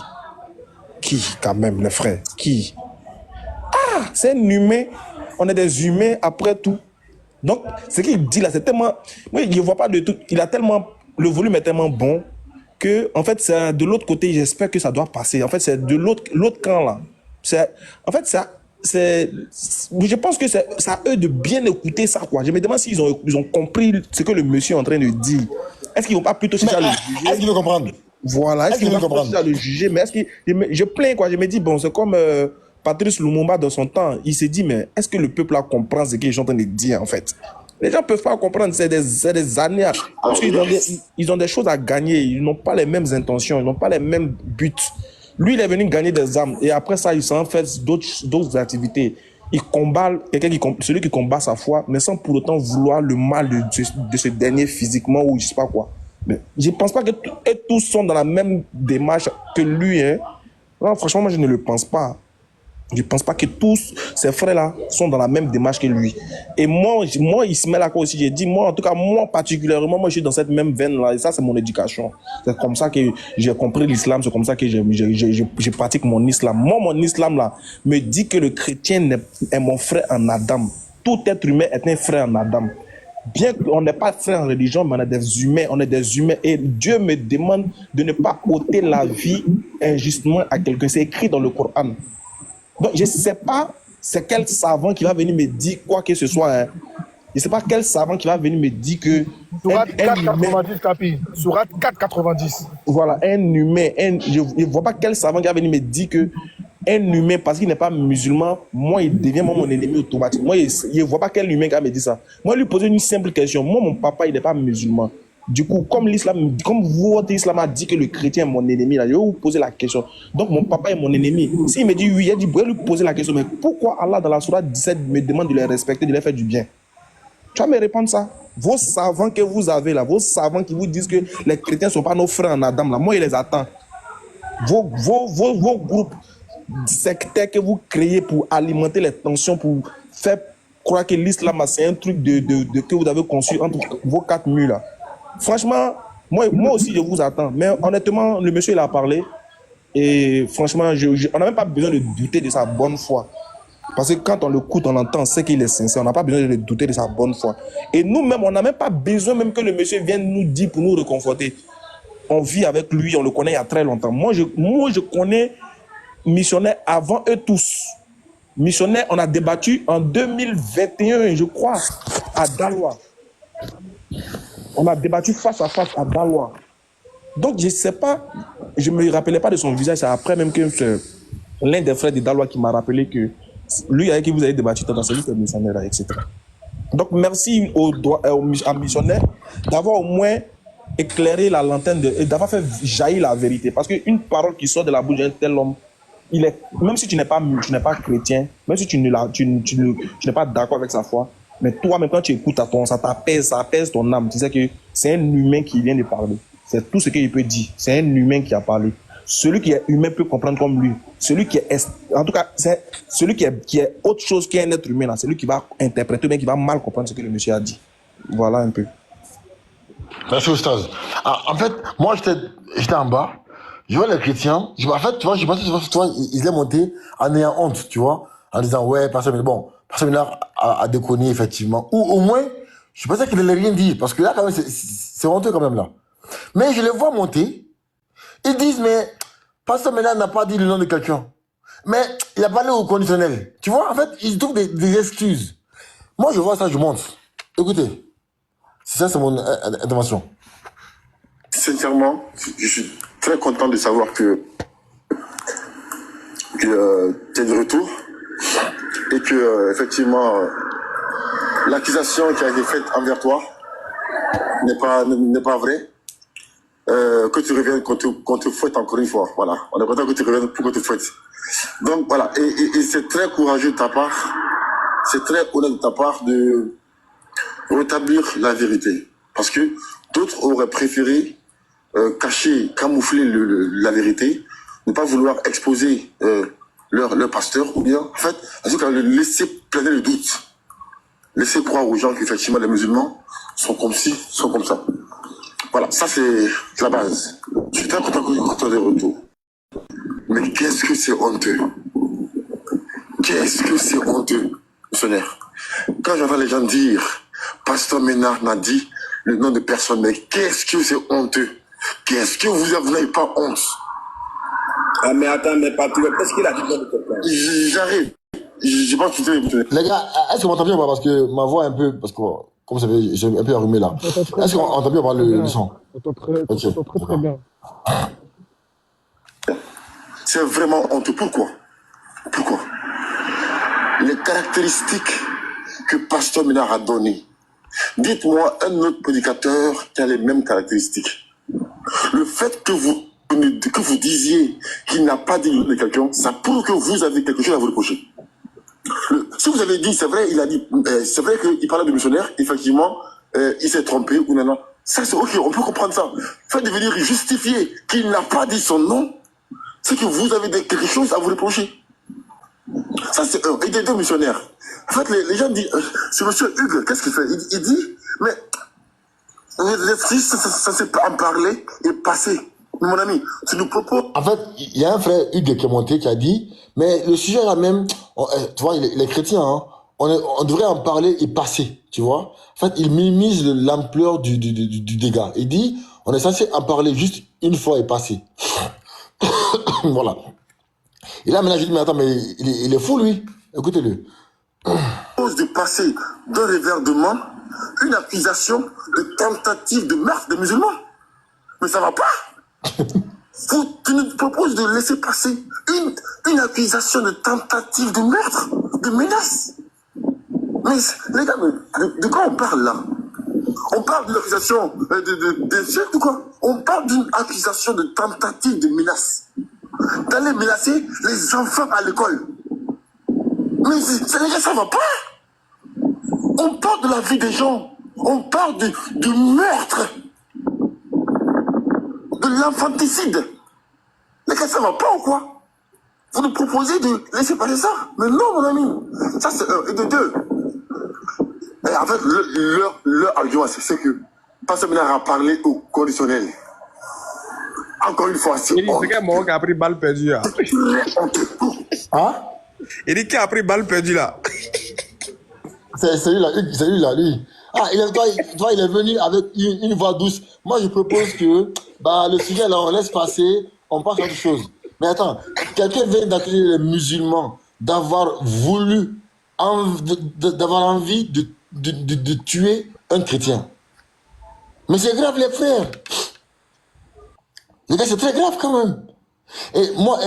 quand même, les frères? Qui? Ah, c'est un humain. On est des humains après tout. Donc, ce qu'il dit là, c'est tellement... Moi, je ne vois pas de tout. Il a tellement... Le volume est tellement bon que, en fait, c'est de l'autre côté, j'espère que ça doit passer. En fait, c'est de l'autre camp là. En fait, je pense que c'est à eux de bien écouter ça, quoi. Je me demande s'ils ont compris ce que le monsieur est en train de dire. Est-ce qu'ils ne vont pas plutôt chercher à le juger? Est-ce qu'ils vont comprendre? Voilà, est-ce qu'ils vont chercher à le juger? Mais est-ce que je plains, quoi. Je me dis, bon, c'est comme Patrice Lumumba dans son temps. Il s'est dit, mais est-ce que le peuple là comprend ce qu'ils sont en train de dire, en fait? Les gens ne peuvent pas comprendre, c'est des années. Parce qu'ils ont des choses à gagner, ils n'ont pas les mêmes intentions, ils n'ont pas les mêmes buts. Lui, il est venu gagner des armes et après ça, il s'en fait d'autres activités. Il combat celui qui combat sa foi, mais sans pour autant vouloir le mal de ce dernier physiquement ou je ne sais pas quoi. Mais je ne pense pas que tous sont dans la même démarche que lui. Hein. Non, franchement, moi, je ne le pense pas. Je ne pense pas que tous ces frères-là sont dans la même démarche que lui. Et moi il se met là aussi. J'ai dit, moi, en tout cas, moi particulièrement, moi, je suis dans cette même veine-là. Et ça, c'est mon éducation. C'est comme ça que j'ai compris l'islam. C'est comme ça que je pratique mon islam. Moi, mon islam, là, me dit que le chrétien est mon frère en Adam. Tout être humain est un frère en Adam. Bien qu'on n'est pas frère en religion, mais on est des humains. Et Dieu me demande de ne pas ôter la vie injustement à quelqu'un. C'est écrit dans le Coran. Donc, je ne sais pas c'est quel savant qui va venir me dire quoi que ce soit. Hein. Je ne sais pas quel savant qui va venir me dire que... Surat 4,90, Capi. Surat 4,90. Voilà, un humain. Je ne vois pas quel savant qui va venir me dire que un humain, parce qu'il n'est pas musulman, moi, il devient mon ennemi automatique. Moi, je ne vois pas quel humain qui va me dire ça. Moi, lui poser une simple question. Moi, mon papa, il n'est pas musulman. Du coup, comme votre islam a dit que le chrétien est mon ennemi, là, je vais vous poser la question. Donc, mon papa est mon ennemi. S'il me dit oui, il dit, vous pouvez lui poser la question, mais pourquoi Allah, dans la sourate 17, me demande de les respecter, de les faire du bien? Tu vas me répondre ça. Vos savants que vous avez là, vos savants qui vous disent que les chrétiens ne sont pas nos frères en Adam, là, moi, je les attends. Vos groupes sectaires que vous créez pour alimenter les tensions, pour faire croire que l'islam, c'est un truc que vous avez conçu entre vos quatre murs là. Franchement, moi aussi, je vous attends. Mais honnêtement, le monsieur, il a parlé. Et franchement, on n'a même pas besoin de douter de sa bonne foi. Parce que quand on l'écoute, on entend, on sait qu'il est sincère. On n'a pas besoin de douter de sa bonne foi. Et nous-mêmes, on n'a même pas besoin même que le monsieur vienne nous dire pour nous réconforter. On vit avec lui, on le connaît il y a très longtemps. Moi, je connais missionnaire avant eux tous. Missionnaire, on a débattu en 2021, je crois, à Daloa. On a débattu face à face à Daloa. Donc, je ne sais pas, je ne me rappelais pas de son visage. C'est après même que l'un des frères de Daloa qui m'a rappelé que lui avec qui vous avez débattu, c'est lui qui est missionnaire, etc. Donc, merci à missionnaire d'avoir au moins éclairé la lanterne et d'avoir fait jaillir la vérité. Parce qu'une parole qui sort de la bouche d'un tel homme, même si tu n'es pas chrétien, même si tu n'es pas d'accord avec sa foi, mais toi, même quand tu écoutes ça apaise ton âme. Tu sais que c'est un humain qui vient de parler. C'est tout ce qu'il peut dire. C'est un humain qui a parlé. celui qui est humain peut comprendre comme lui. Celui qui est, en tout cas, c'est celui qui est autre chose qu'un être humain, là, c'est lui qui va interpréter, mais qui va mal comprendre ce que le monsieur a dit. Voilà un peu. Merci, Oustaz. Ah, en fait, moi, j'étais en bas. Je vois les chrétiens. En fait, tu vois, je pensais que tu vois, ils est monté en ayant honte, tu vois, en disant, ouais, personne, mais bon, personne a déconné, effectivement. Ou au moins, je pensais qu'il n'allait rien dire, parce que là, quand même, c'est honteux, quand même, là. Mais je les vois monter. Ils disent, mais Pasteur Ménard n'a pas dit le nom de quelqu'un. Mais il a parlé au conditionnel. Tu vois, en fait, ils trouvent des excuses. Moi, je vois ça, je monte. Écoutez, ça, c'est mon intervention. Sincèrement, je suis très content de savoir que tu es de retour et que, effectivement, l'accusation qui a été faite envers toi n'est pas vraie. Que tu reviennes, qu'on te fouette encore une fois. Voilà. On est content que tu reviennes pour qu'on te fouette. Donc, voilà. Et c'est très courageux de ta part. C'est très honnête de ta part de rétablir la vérité. Parce que d'autres auraient préféré cacher, camoufler la vérité, ne pas vouloir exposer leur pasteur, ou bien, en fait, laisser planer le doute. Laisser croire aux gens qu'effectivement les musulmans sont comme ci, sont comme ça. Voilà, ça c'est la base. Je suis très content que tu aies de retour. Mais qu'est-ce que c'est honteux? Qu'est-ce que c'est honteux, missionnaire? Quand j'entends les gens dire, Pasteur Ménard n'a dit le nom de personne, mais qu'est-ce que c'est honteux? Qu'est-ce que vous n'avez pas honte? Ah, mais attends, mais pas tout. Qu'est-ce qu'il a dit le nom de quelqu'un? J'arrive. Je pense que tu es... Les gars, est-ce que vous m'entendez bien? Parce que ma voix est un peu, parce que, comme vous savez, j'ai un peu enrhumé là. Est-ce qu'on entend bien par le son? On t'entend très bien. C'est vraiment honteux. Pourquoi? Pourquoi? Les caractéristiques que Pasteur Ménard a données. Dites-moi un autre prédicateur qui a les mêmes caractéristiques. Le fait que vous disiez qu'il n'a pas dit le nom de quelqu'un, ça prouve que vous avez quelque chose à vous reprocher. Si vous avez dit, c'est vrai, il a dit, c'est vrai qu'il parlait de missionnaire, effectivement, il s'est trompé ou non, non. Ça, c'est ok, on peut comprendre ça. Fait de venir justifier qu'il n'a pas dit son nom, c'est que vous avez quelque chose à vous reprocher. Ça, c'est un. Et des deux missionnaires. En fait, les gens disent, c'est monsieur Hugues, qu'est-ce qu'il fait? Il dit, mais si ça c'est en parler et passer. Mon ami, tu nous proposes. En fait, il y a un frère Hugues qui est monté, qui a dit, mais le sujet là même, tu vois, il est chrétien, hein, on devrait en parler et passer, tu vois. En fait, il minimise l'ampleur du dégât. Il dit, on est censé en parler juste une fois et passer. Voilà. Et là, maintenant, je dis, mais attends, mais il est fou, lui. Écoutez-le. De passer d'un revers une accusation de tentative de meurtre des musulmans. Mais ça va pas. Tu nous proposes de laisser passer une accusation de tentative de meurtre, de menace. Mais les gars, de quoi on parle là? On parle d'une accusation d'insulte ou quoi? On parle d'une accusation de tentative de menace. D'aller menacer les enfants à l'école. Mais les gars, ça va pas. On parle de la vie des gens. On parle du meurtre. De l'infanticide. Les gars, ça va pas ou quoi? Vous nous proposez de laisser passer ça? Mais non, mon ami. Ça, c'est un. Et de deux. Et en fait, leur argument, c'est que Pasteur Ménard a parlé au conditionnel. Encore une fois, c'est Il dit, c'est quel moment qui a pris balle perdue là? très honteux. Hein? Il dit qui a pris balle perdue là? C'est celui-là, lui. Ah, toi, il est venu avec une voix douce. Moi, je propose que, le sujet là, on laisse passer, on passe à autre chose. Mais attends, quelqu'un vient d'accuser les musulmans d'avoir voulu, d'avoir envie de tuer un chrétien. Mais c'est grave, les frères. Les gars, c'est très grave quand même. Et moi,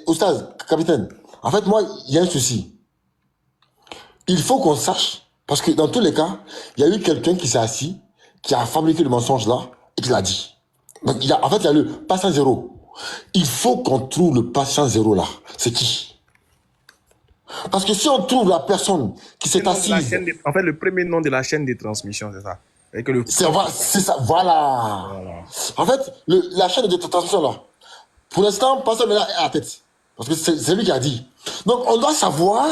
Oustaz, capitaine, en fait, moi, il y a un souci. Il faut qu'on sache, parce que dans tous les cas, il y a eu quelqu'un qui s'est assis, qui a fabriqué le mensonge là, et qui l'a dit. Donc, il y a le patient zéro. Il faut qu'on trouve le patient zéro là. C'est qui? Parce que si on trouve la personne qui s'est assise... En fait, le premier nom de la chaîne de transmission, c'est ça. Et que c'est ça, voilà. En fait, la chaîne de transmission là, Pour l'instant, Pasteur Ménard est à la tête. Parce que c'est lui qui a dit. Donc, on doit savoir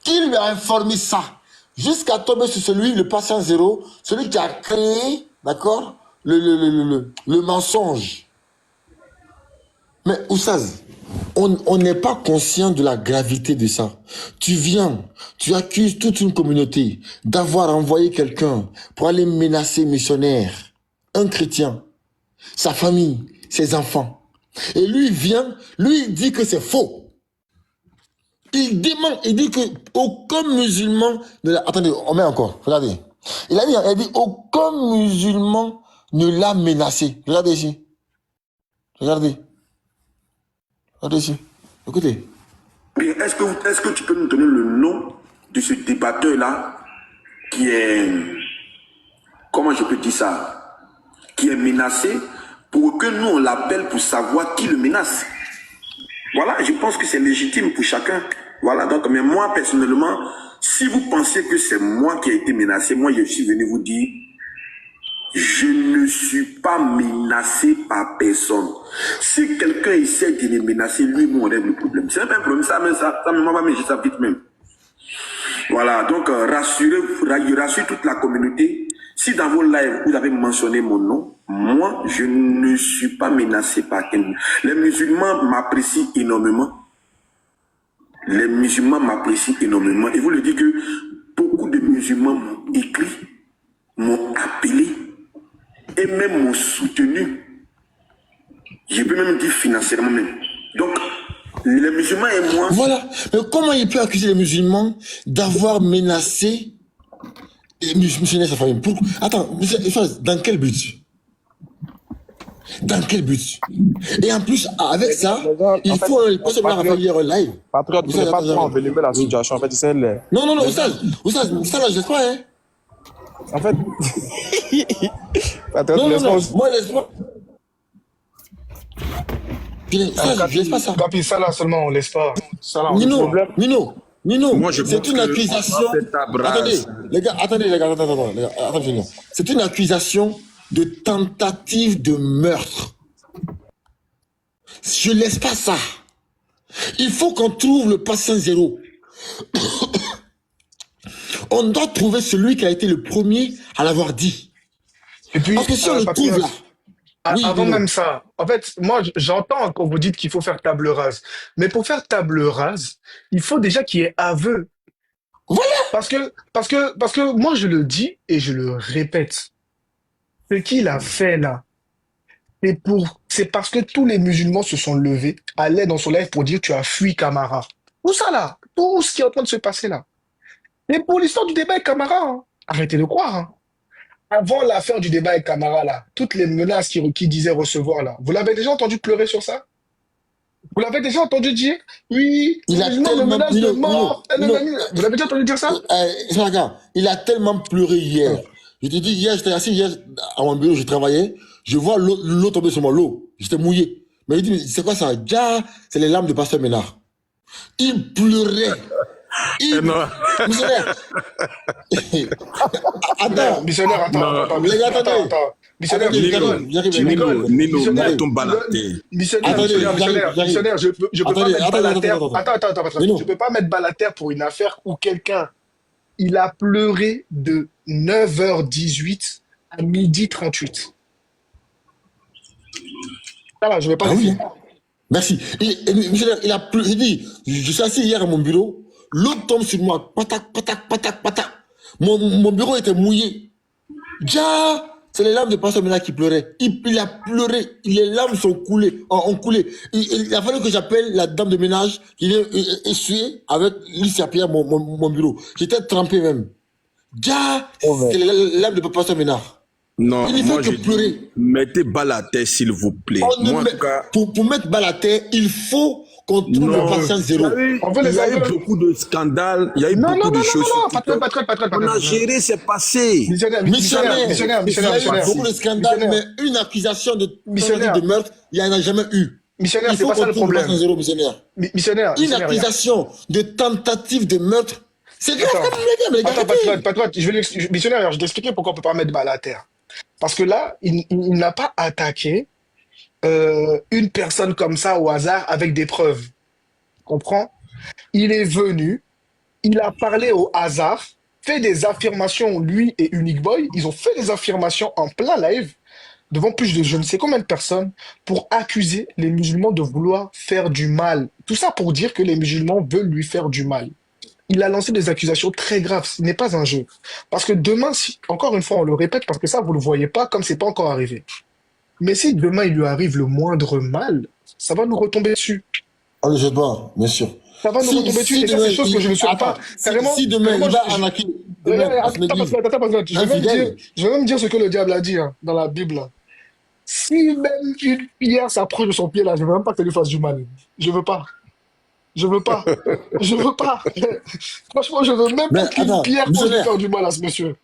qui lui a informé ça. Jusqu'à tomber sur celui, le patient zéro, celui qui a créé, d'accord, le mensonge. Mais Oussaz, on n'est pas conscient de la gravité de ça. Tu viens, tu accuses toute une communauté d'avoir envoyé quelqu'un pour aller menacer un missionnaire, un chrétien, sa famille, ses enfants. Et lui, il vient, lui, il dit que c'est faux. Il dément, il dit que aucun musulman ne l'a... Attendez, on met encore, regardez. Il a dit aucun musulman ne l'a menacé. Regardez ici. Regardez. Regardez ici. Écoutez. Est-ce que tu peux nous donner le nom de ce débatteur-là qui est... Comment je peux dire ça? Qui est menacé pour que nous, on l'appelle pour savoir qui le menace. Voilà, je pense que c'est légitime pour chacun. Voilà, donc, mais moi, personnellement, si vous pensez que c'est moi qui ai été menacé, moi, je suis venu vous dire, je ne suis pas menacé par personne. Si quelqu'un essaie de me menacer, lui, moi, on règle le problème. C'est pas un problème, ça, moi, va me ça vite même. Voilà, donc, je rassure toute la communauté. Si dans vos lives, vous avez mentionné mon nom, moi, je ne suis pas menacé par quelqu'un. Les musulmans m'apprécient énormément. Les musulmans m'apprécient énormément. Et vous le dites que beaucoup de musulmans m'ont écrit, m'ont appelé et même m'ont soutenu. Je peux même dire financièrement même. Donc, les musulmans et moi... Voilà. Mais comment il peut accuser les musulmans d'avoir menacé les musulmans et sa famille? Attends, dans quel but? Dans quel but? Et en plus, avec ça, il faut pas seulement faire hier un live. Patriote, vous n'avez pas trop envenimer la situation. En fait, c'est le... Non, Oustaz, ça là, je laisse pas, hein. En fait... Patriote, non, moi, laisse-moi. Je laisse pas ça. Capi, ça là seulement, on laisse pas. Ça là, on laisse pas. Nino, Moi, je c'est pense une que accusation. Attendez, les gars, c'est une accusation de tentative de meurtre. Je laisse pas ça. Il faut qu'on trouve le patient zéro. On doit trouver celui qui a été le premier à l'avoir dit. Et puis, parce que si on le trouve là. Avant même ça, en fait, moi, j'entends quand vous dites qu'il faut faire table rase. Mais pour faire table rase, il faut déjà qu'il y ait aveu. Voilà. Parce que moi, je le dis et je le répète. Ce qu'il a fait là, c'est parce que tous les musulmans se sont levés, allaient dans son live pour dire tu as fui Camara. Tout ça là, tout ce qui est en train de se passer là. Et pour l'histoire du débat avec Camara, hein, arrêtez de croire. Hein. Avant l'affaire du débat avec Camara là, toutes les menaces qu'il disait recevoir là, vous l'avez déjà entendu pleurer sur ça? Vous l'avez déjà entendu dire oui, il a musulmans me menacent de mort. Vous l'avez déjà entendu dire ça? Regarde, il a tellement pleuré hier. Je te dis, hier, j'étais assis hier à mon bureau, je travaillais, je vois l'eau tomber sur moi, l'eau. J'étais mouillé. Mais il dit, c'est quoi ça? Déjà, c'est les larmes de Pasteur Ménard. Il pleurait. Missionnaire. Attends. Missionnaire, attends. Missionnaire, Nino, mets ton balaté. Missionnaire, je peux pas mettre balle à terre. Attends. Je peux pas mettre balle à terre pour une affaire où quelqu'un, il a pleuré de 9h18 à 12h38. Ça va, je vais pas le faire. Merci. Il a pleuré. Il dit, je suis assis hier à mon bureau, l'eau tombe sur moi, patak. Mon bureau était mouillé. Déjà, c'est les larmes de Pasteur Ménard qui pleuraient. Il a pleuré. Les larmes ont coulé. Il a fallu que j'appelle la dame de ménage qui vient essuyer avec Lucia Pierre mon bureau. J'étais trempé même. Déjà, c'est les larmes de Pasteur Ménard. Non, il moi faut que pleurer. Mettez balle à terre, s'il vous plaît. Moi, en tout cas... Pour mettre balle à terre, il faut qu'on trouve le patient zéro. Il y a eu beaucoup de scandales, il y a eu beaucoup de choses. On a géré, c'est passé. Missionnaire. Il y a eu beaucoup de scandales, mais une accusation de meurtre, il n'y en a jamais eu. Missionnaire, c'est pas ça le problème. Missionnaire. Une accusation de tentative de meurtre, c'est grave. Attends, Patriote, missionnaire, je vais t'expliquer pourquoi on ne peut pas mettre balle à terre. Parce que là, il n'a pas attaqué une personne comme ça au hasard avec des preuves. Comprends? Il est venu, il a parlé au hasard, fait des affirmations, lui et Unique Boy, ils ont fait des affirmations en plein live devant plus de je ne sais combien de personnes pour accuser les musulmans de vouloir faire du mal. Tout ça pour dire que les musulmans veulent lui faire du mal. Il a lancé des accusations très graves. Ce n'est pas un jeu. Parce que demain, si, encore une fois, on le répète, parce que ça, vous ne le voyez pas comme c'est pas encore arrivé. Mais si demain, il lui arrive le moindre mal, ça va nous retomber dessus. On ne le jette pas, bien sûr. Ça va nous retomber dessus. Et ça, c'est des choses que je ne souhaite pas. Si demain, il va arnaquer, je vais même dire ce que le diable a dit hein, dans la Bible. Là. Si même une pierre s'approche de son pied, là, je ne veux même pas que ça lui fasse du mal. Je veux pas. Je veux pas. Je veux pas. Franchement, je veux même pas qu'une pierre puisse lui faire du mal à ce monsieur.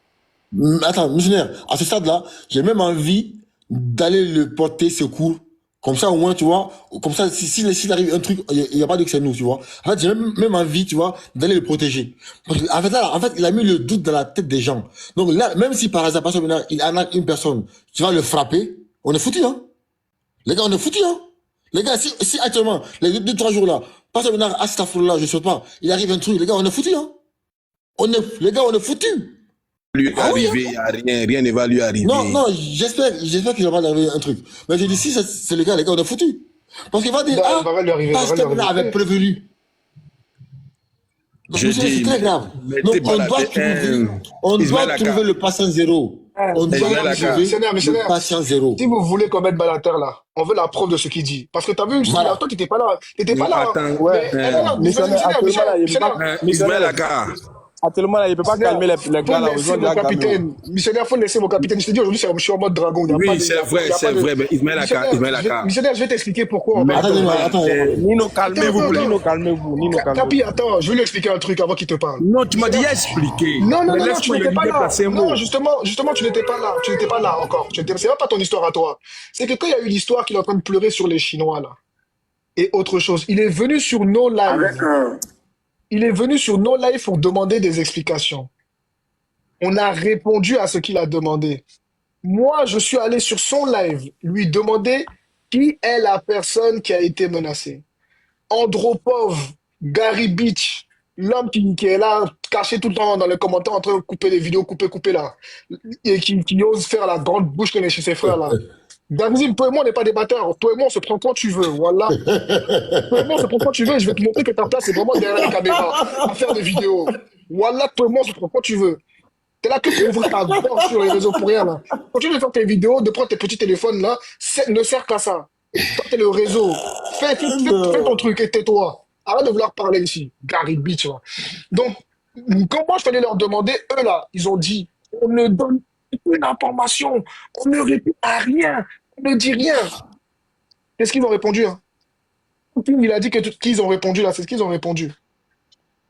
Attends, missionnaire, à ce stade-là, j'ai même envie d'aller le porter secours. Comme ça, au moins, tu vois, comme ça, s'il arrive un truc, il n'y a pas de que c'est nous, tu vois. En fait, j'ai même envie, tu vois, d'aller le protéger. Parce que, en fait, il a mis le doute dans la tête des gens. Donc là, même si par hasard, maintenant, il arnaque une personne, tu vas le frapper, on est foutu, hein. Les gars, on est foutu, hein. Les gars, si actuellement, les 2-3 jours là, pas maintenant, là, je sais pas, il arrive un truc, les gars, on est foutu, hein. Les gars, on est foutu. Lui arriver, il n'y a rien ne va lui arriver. Non, j'espère qu'il va arriver un truc. Mais je dis, si c'est le gars, les gars, on est foutus. Parce qu'il va dire, Pasteur Bernard avait prévenu. Donc, c'est très grave. Donc, on doit trouver le patient zéro. On doit trouver le patient zéro. Si vous voulez qu'on mette Balater là, on veut la preuve de ce qu'il dit. Parce que t'as vu, toi, t'étais pas là. T'étais pas là. Actuellement, là, il ne peut pas calmer les gars là. Missionnaire, faut laisser mon capitaine. Je te dis aujourd'hui, je suis en mode dragon. Oui, c'est vrai, mais Ismaël Aka. Missionnaire, je vais t'expliquer pourquoi. Attends. Nino, calmez-vous. Capi, attends, je vais lui expliquer un truc avant qu'il te parle. Non, tu m'as déjà expliqué. Non, tu n'étais pas là. Non, justement, tu n'étais pas là. Tu n'étais pas là encore. C'est même pas ton histoire à toi. C'est que quand il y a eu l'histoire qu'il est en train de pleurer sur les Chinois là, et autre chose, il est venu sur nos lives. Il est venu sur nos lives pour demander des explications. On a répondu à ce qu'il a demandé. Moi, je suis allé sur son live lui demander qui est la personne qui a été menacée. Andropov, Gary Beach, l'homme qui est là, caché tout le temps dans les commentaires en train de couper les vidéos, couper là, et qui ose faire la grande bouche comme chez ses frères là. Gazim, toi et moi, on n'est pas des bâtards. Toi et moi, on se prend quand tu veux. Voilà. Toi et moi, on se prend quand tu veux. Je vais te montrer que ta place est vraiment derrière la caméra à faire des vidéos. Voilà, toi et moi, on se prend quand tu veux. T'es là que pour ouvrir ta gorge sur les réseaux pour rien, là. Continue de faire tes vidéos, de prendre tes petits téléphones, là. Ne sert qu'à ça. Toi, t'es le réseau. Fais ton truc et tais-toi. Arrête de vouloir parler ici. Gary B, tu vois. Donc, quand moi, je fallait leur demander, eux, là, ils ont dit, on ne donne aucune information. On ne répond à rien. On ne dit rien. Qu'est-ce qu'ils ont répondu, hein? Il a dit qu'ils ont répondu, là. C'est ce qu'ils ont répondu.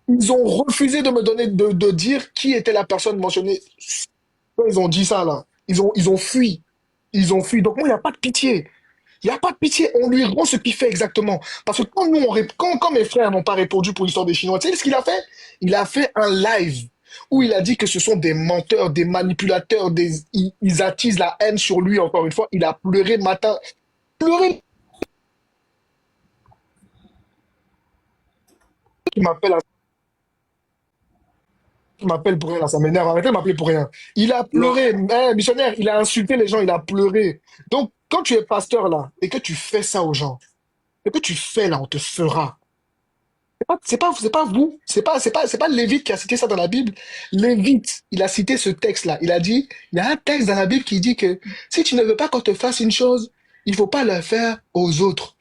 Ils ont refusé de me donner, de dire qui était la personne mentionnée. Ils ont dit ça, là. Ils ont fui. Ils ont fui. Donc, moi, il n'y a pas de pitié. Il n'y a pas de pitié. On lui rend ce qu'il fait exactement. Parce que quand quand mes frères n'ont pas répondu pour l'histoire des Chinois, tu sais ce qu'il a fait? Il a fait un live où il a dit que ce sont des menteurs, des manipulateurs, ils attisent la haine sur lui, encore une fois. Il a pleuré matin. Pleuré. Il m'appelle pour rien, là, ça m'énerve. Arrêtez de m'appeler pour rien. Il a pleuré, missionnaire, il a insulté les gens, il a pleuré. Donc, quand tu es pasteur là, et que tu fais ça aux gens, et que tu fais là, on te fera. C'est pas vous, c'est pas Lévite qui a cité ça dans la Bible. Lévite, il a cité ce texte-là. Il a dit, il y a un texte dans la Bible qui dit que si tu ne veux pas qu'on te fasse une chose, il faut pas le faire aux autres.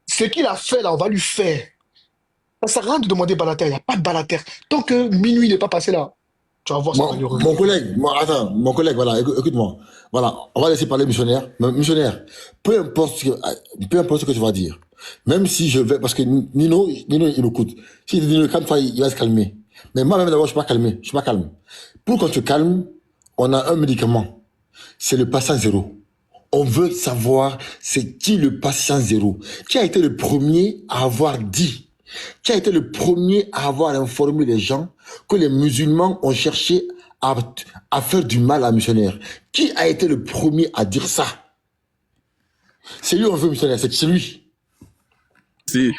Ce qu'il a fait là, on va lui faire. Ça sert à rien de demander Balater, il n'y a pas de Balater. Tant que minuit n'est pas passé là, tu vas voir ça. Mon collègue, voilà, écoute-moi. Voilà, on va laisser parler missionnaire. Missionnaire, peu importe ce que tu vas dire. Même si je vais, parce que Nino, il m'écoute. Si il dit Nino, calme-toi, il va se calmer. Mais moi-même, d'abord, je suis pas calmé. Je suis pas calme. Pour qu'on te calme, on a un médicament. C'est le patient zéro. On veut savoir c'est qui le patient zéro. Qui a été le premier à avoir dit, qui a été le premier à avoir informé les gens que les musulmans ont cherché à faire du mal à un missionnaire. Qui a été le premier à dire ça? C'est lui on veut, missionnaire, c'est lui. Si.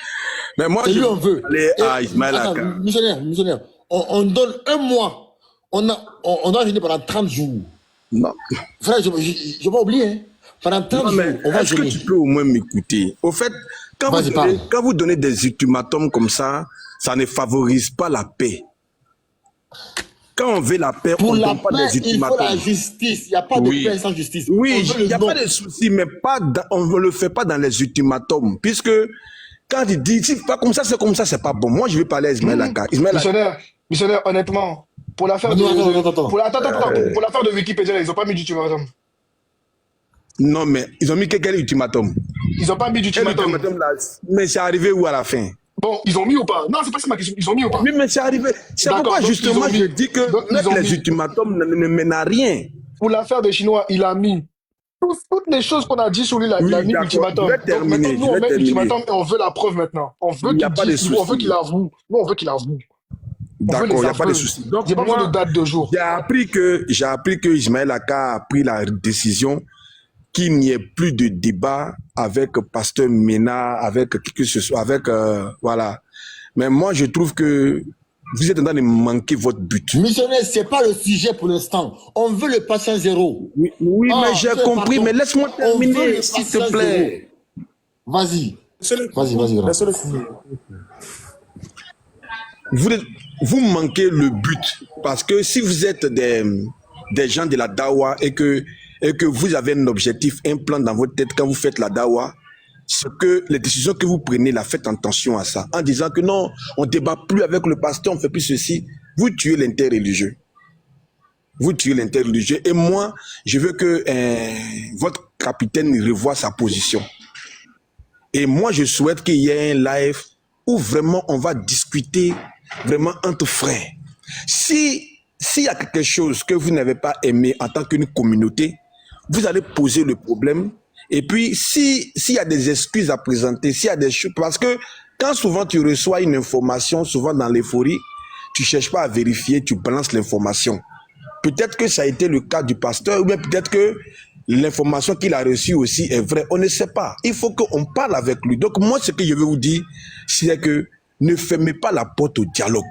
Mais moi, C'est je lui on veut. vais aller à Et, Ismaël attends, Aka. missionnaire, on donne un mois. On doit jeûner pendant 30 jours. Non. Frère, je ne vais pas oublier. Hein. Pendant 30 Non, jours, mais on va est-ce que jeûner. tu peux au moins m'écouter? Au fait, Vas-y, parle. quand vous donnez des ultimatums comme ça ne favorise pas la paix. Quand on veut la paix, Pour on ne la donne pas paix, des il faut la ultimatums. justice. Il n'y a pas de paix sans justice. On Oui, veut il le n'y a non. pas de souci, mais on ne le fait pas dans les ultimatums. Puisque quand il dit, si pas comme ça, c'est pas bon. Moi, je vais parler à Ismaël Aka. Ismaël Aka. Missionnaire, honnêtement, pour l'affaire Non, attends. pour l'affaire de Wikipédia, ils ont pas mis d'ultimatum. Non, mais ils ont mis quel ultimatum? Ils ont pas mis Quel d'ultimatum. ultimatum là? Mais c'est arrivé où à la fin? Bon, ils ont mis ou pas? Non, c'est pas ça ma question. Ils ont mis ou pas? Oui, mais c'est arrivé. C'est D'accord, pourquoi donc justement ils ont mis. je dis que Donc, ils mettre ont les mis. ultimatums ne mène à rien. Pour l'affaire des Chinois, il a mis toutes les choses qu'on a dit sur lui, il a Oui, mis d'accord. ultimatum. Je vais Donc terminer. maintenant, nous, Je on vais met terminer. ultimatum et on veut la preuve maintenant. On veut Il n'y a qu'il pas de dise, on veut souci. qu'il avoue. Nous, on veut qu'il avoue. On veut D'accord, les il n'y a pas de aveux. souci. Donc, J'ai pas besoin moi, de date de jour. j'ai appris que Ismaël Aka a pris la décision qu'il n'y ait plus de débat avec Pasteur Mena, avec qui que ce soit, avec voilà. Mais moi, je trouve que vous êtes en train de manquer votre but. Missionnaire, ce n'est pas le sujet pour l'instant. On veut le patient zéro. Oui, Ah, mais j'ai compris. pardon. Mais laisse-moi On veut terminer, le s'il patient te plaît. zéro. Vas-y. Vas-y, grand. Laissez-le finir. Vous manquez le but. Parce que si vous êtes des gens de la dawa et que vous avez un objectif, un plan dans votre tête quand vous faites la dawa, ce que les décisions que vous prenez, là, faites attention à ça. En disant que non, on ne débat plus avec le pasteur, on ne fait plus ceci. Vous tuez l'interreligieux. Vous tuez l'interreligieux. Et moi, je veux que votre capitaine revoie sa position. Et moi, je souhaite qu'il y ait un live où vraiment on va discuter vraiment entre frères. S'il y a quelque chose que vous n'avez pas aimé en tant qu'une communauté, vous allez poser le problème. Et puis, s'il y a des excuses à présenter, s'il y a des choses... Parce que quand souvent tu reçois une information, souvent dans l'euphorie, tu ne cherches pas à vérifier, tu balances l'information. Peut-être que ça a été le cas du pasteur, ou bien peut-être que l'information qu'il a reçue aussi est vraie. On ne sait pas. Il faut qu'on parle avec lui. Donc moi, ce que je veux vous dire, c'est que ne fermez pas la porte au dialogue.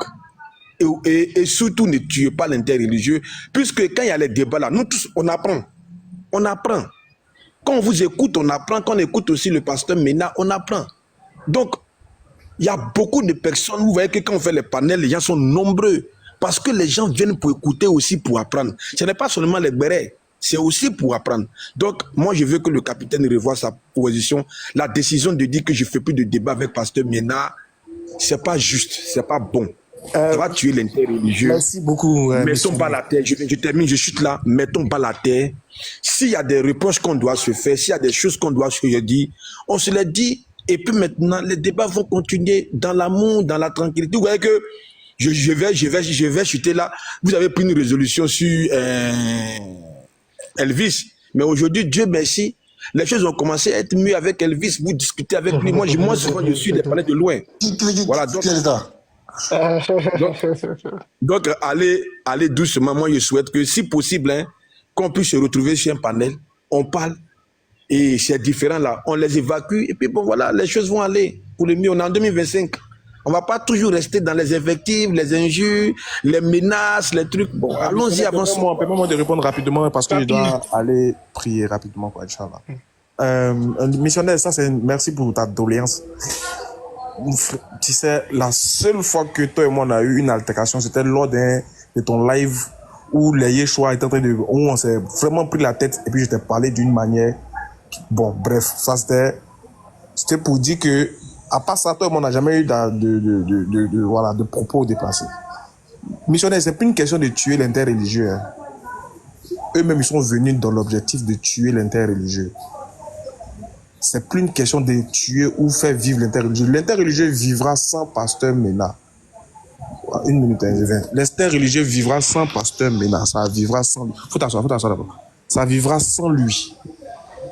Et surtout, ne tuez pas l'interreligieux. Puisque quand il y a les débats là, nous tous, on apprend. On apprend. Quand on vous écoute, on apprend. Quand on écoute aussi le pasteur Mena, on apprend. Donc, il y a beaucoup de personnes, vous voyez que quand on fait les panels, les gens sont nombreux. Parce que les gens viennent pour écouter aussi pour apprendre. Ce n'est pas seulement les bérets, c'est aussi pour apprendre. Donc, moi, je veux que le capitaine revoie sa position. La décision de dire que je ne fais plus de débat avec pasteur Mena, ce n'est pas juste, ce n'est pas bon. Ça va tuer l'interreligieux. Merci beaucoup. Mettons bas la terre. Je termine, je chute là. Mettons bas la terre. S'il y a des reproches qu'on doit se faire, s'il y a des choses qu'on doit se dire, on se les dit. Et puis maintenant, les débats vont continuer dans l'amour, dans la tranquillité. Vous voyez que je vais chuter là. Vous avez pris une résolution sur Elvis. Mais aujourd'hui, Dieu merci, les choses ont commencé à être mieux avec Elvis. Vous discutez avec lui. Moi, souvent, je suis des palais de loin. Voilà, donc allez doucement. Moi, je souhaite que, si possible, hein, qu'on puisse se retrouver sur un panel, on parle, et c'est différent là, on les évacue, et puis bon, voilà, les choses vont aller pour le mieux. On est en 2025. On ne va pas toujours rester dans les invectives, les injures, les menaces, les trucs. Bon, allons-y, avançons. Permets-moi de répondre rapidement parce que je dois aller prier rapidement, quoi, Inch'Allah. Missionnaire, merci pour ta doléance. Tu sais, la seule fois que toi et moi on a eu une altercation, c'était lors de ton live où les Yeshua étaient en train de... où on s'est vraiment pris la tête et puis je t'ai parlé d'une manière... Bon, bref, ça c'était pour dire que, à part ça, toi et moi on n'a jamais eu de propos déplacés. Missionnaire, c'est plus une question de tuer l'interreligieux. Hein. Eux-mêmes, ils sont venus dans l'objectif de tuer l'interreligieux. C'est plus une question de tuer ou faire vivre l'interreligieux. L'interreligieux vivra sans pasteur Mena. Une minute, je viens. L'interreligieux vivra sans pasteur Mena. Ça vivra sans lui. Faut t'asseoir d'abord. Ça vivra sans lui.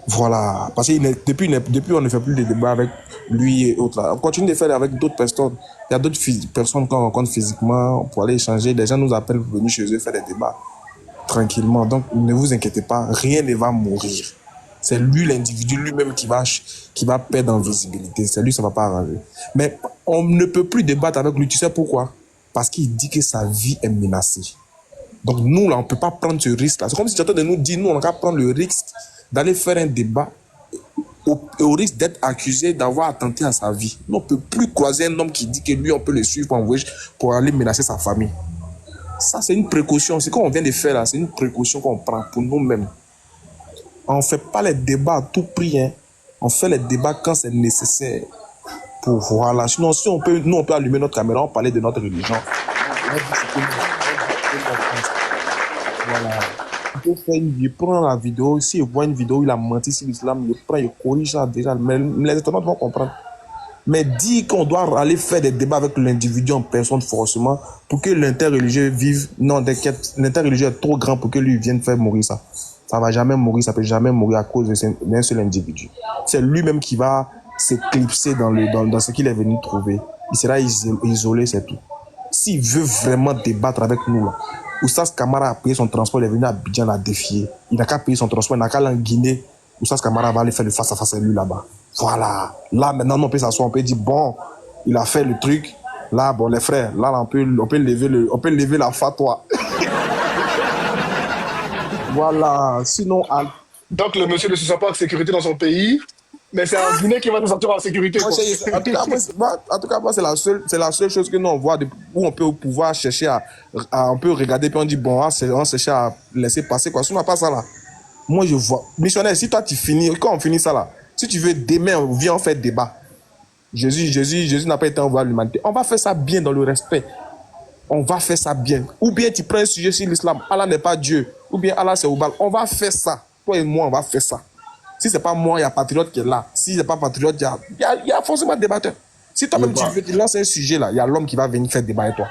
Voilà. Parce que depuis, on ne fait plus de débats avec lui et autres. On continue de faire avec d'autres personnes. Il y a d'autres personnes qu'on rencontre physiquement pour aller échanger. Les gens nous appellent pour venir chez eux faire des débats tranquillement. Donc, ne vous inquiétez pas. Rien ne va mourir. C'est lui, l'individu lui-même qui va perdre en visibilité. C'est lui, ça ne va pas arranger. Mais on ne peut plus débattre avec lui. Tu sais pourquoi? Parce qu'il dit que sa vie est menacée. Donc nous, là, on ne peut pas prendre ce risque-là. C'est comme si tu étais de nous dire, nous, on va prendre le risque d'aller faire un débat au risque d'être accusé d'avoir attenté à sa vie. Nous, on ne peut plus croiser un homme qui dit que lui, on peut le suivre pour aller menacer sa famille. Ça, c'est une précaution. C'est qu'on vient de faire là, c'est une précaution qu'on prend pour nous-mêmes. On ne fait pas les débats à tout prix. Hein. On fait les débats quand c'est nécessaire. Voilà. Sinon, si nous, on peut allumer notre caméra, on parler de notre religion. Voilà. Il prend la vidéo, s'il voit une vidéo où il a menti sur l'islam, il prend, il corrige ça déjà. Mais les internautes vont comprendre. Mais dire qu'on doit aller faire des débats avec l'individu en personne forcément pour que l'interreligieux vive, non, t'inquiète, l'interreligieux est trop grand pour que lui vienne faire mourir ça. Ça va jamais mourir, ça peut jamais mourir à cause d'un seul individu. C'est lui-même qui va s'éclipser dans ce qu'il est venu trouver. Il sera isolé, c'est tout. S'il veut vraiment débattre avec nous, là, Oussas Kamara a payé son transport, il est venu à Abidjan la défier. Il n'a qu'à payer son transport, il n'a qu'à aller en Guinée. Oussas Kamara va aller faire le face-à-face avec lui là-bas. Voilà. Là, maintenant, on peut s'asseoir, on peut dire, bon, il a fait le truc. Là, bon, les frères, là, on peut lever la fatwa. Voilà. Sinon, Donc le monsieur ne se sent pas en sécurité dans son pays, mais c'est en Guinée qu'il va nous sortir en sécurité. moi, en tout cas, moi, c'est la seule chose que nous, on voit où on peut pouvoir chercher à un peu regarder, puis on dit, bon, on cherche à laisser passer, quoi. Si on n'a pas ça, là, moi, je vois. Missionnaire, si toi, tu finis, quand on finit ça, là, si tu veux, demain, viens, on fait débat. Jésus n'a pas été envoyé à l'humanité. On va faire ça bien dans le respect. On va faire ça bien. Ou bien tu prends un sujet sur l'islam. Allah n'est pas Dieu. Ou bien Allah c'est Oubal. On va faire ça. Toi et moi, on va faire ça. Si c'est pas moi, il y a Patriote qui est là. Si c'est pas Patriote, il y a forcément débatteur. Si toi-même tu veux te lancer un sujet là, il y a l'homme qui va venir faire débat avec toi.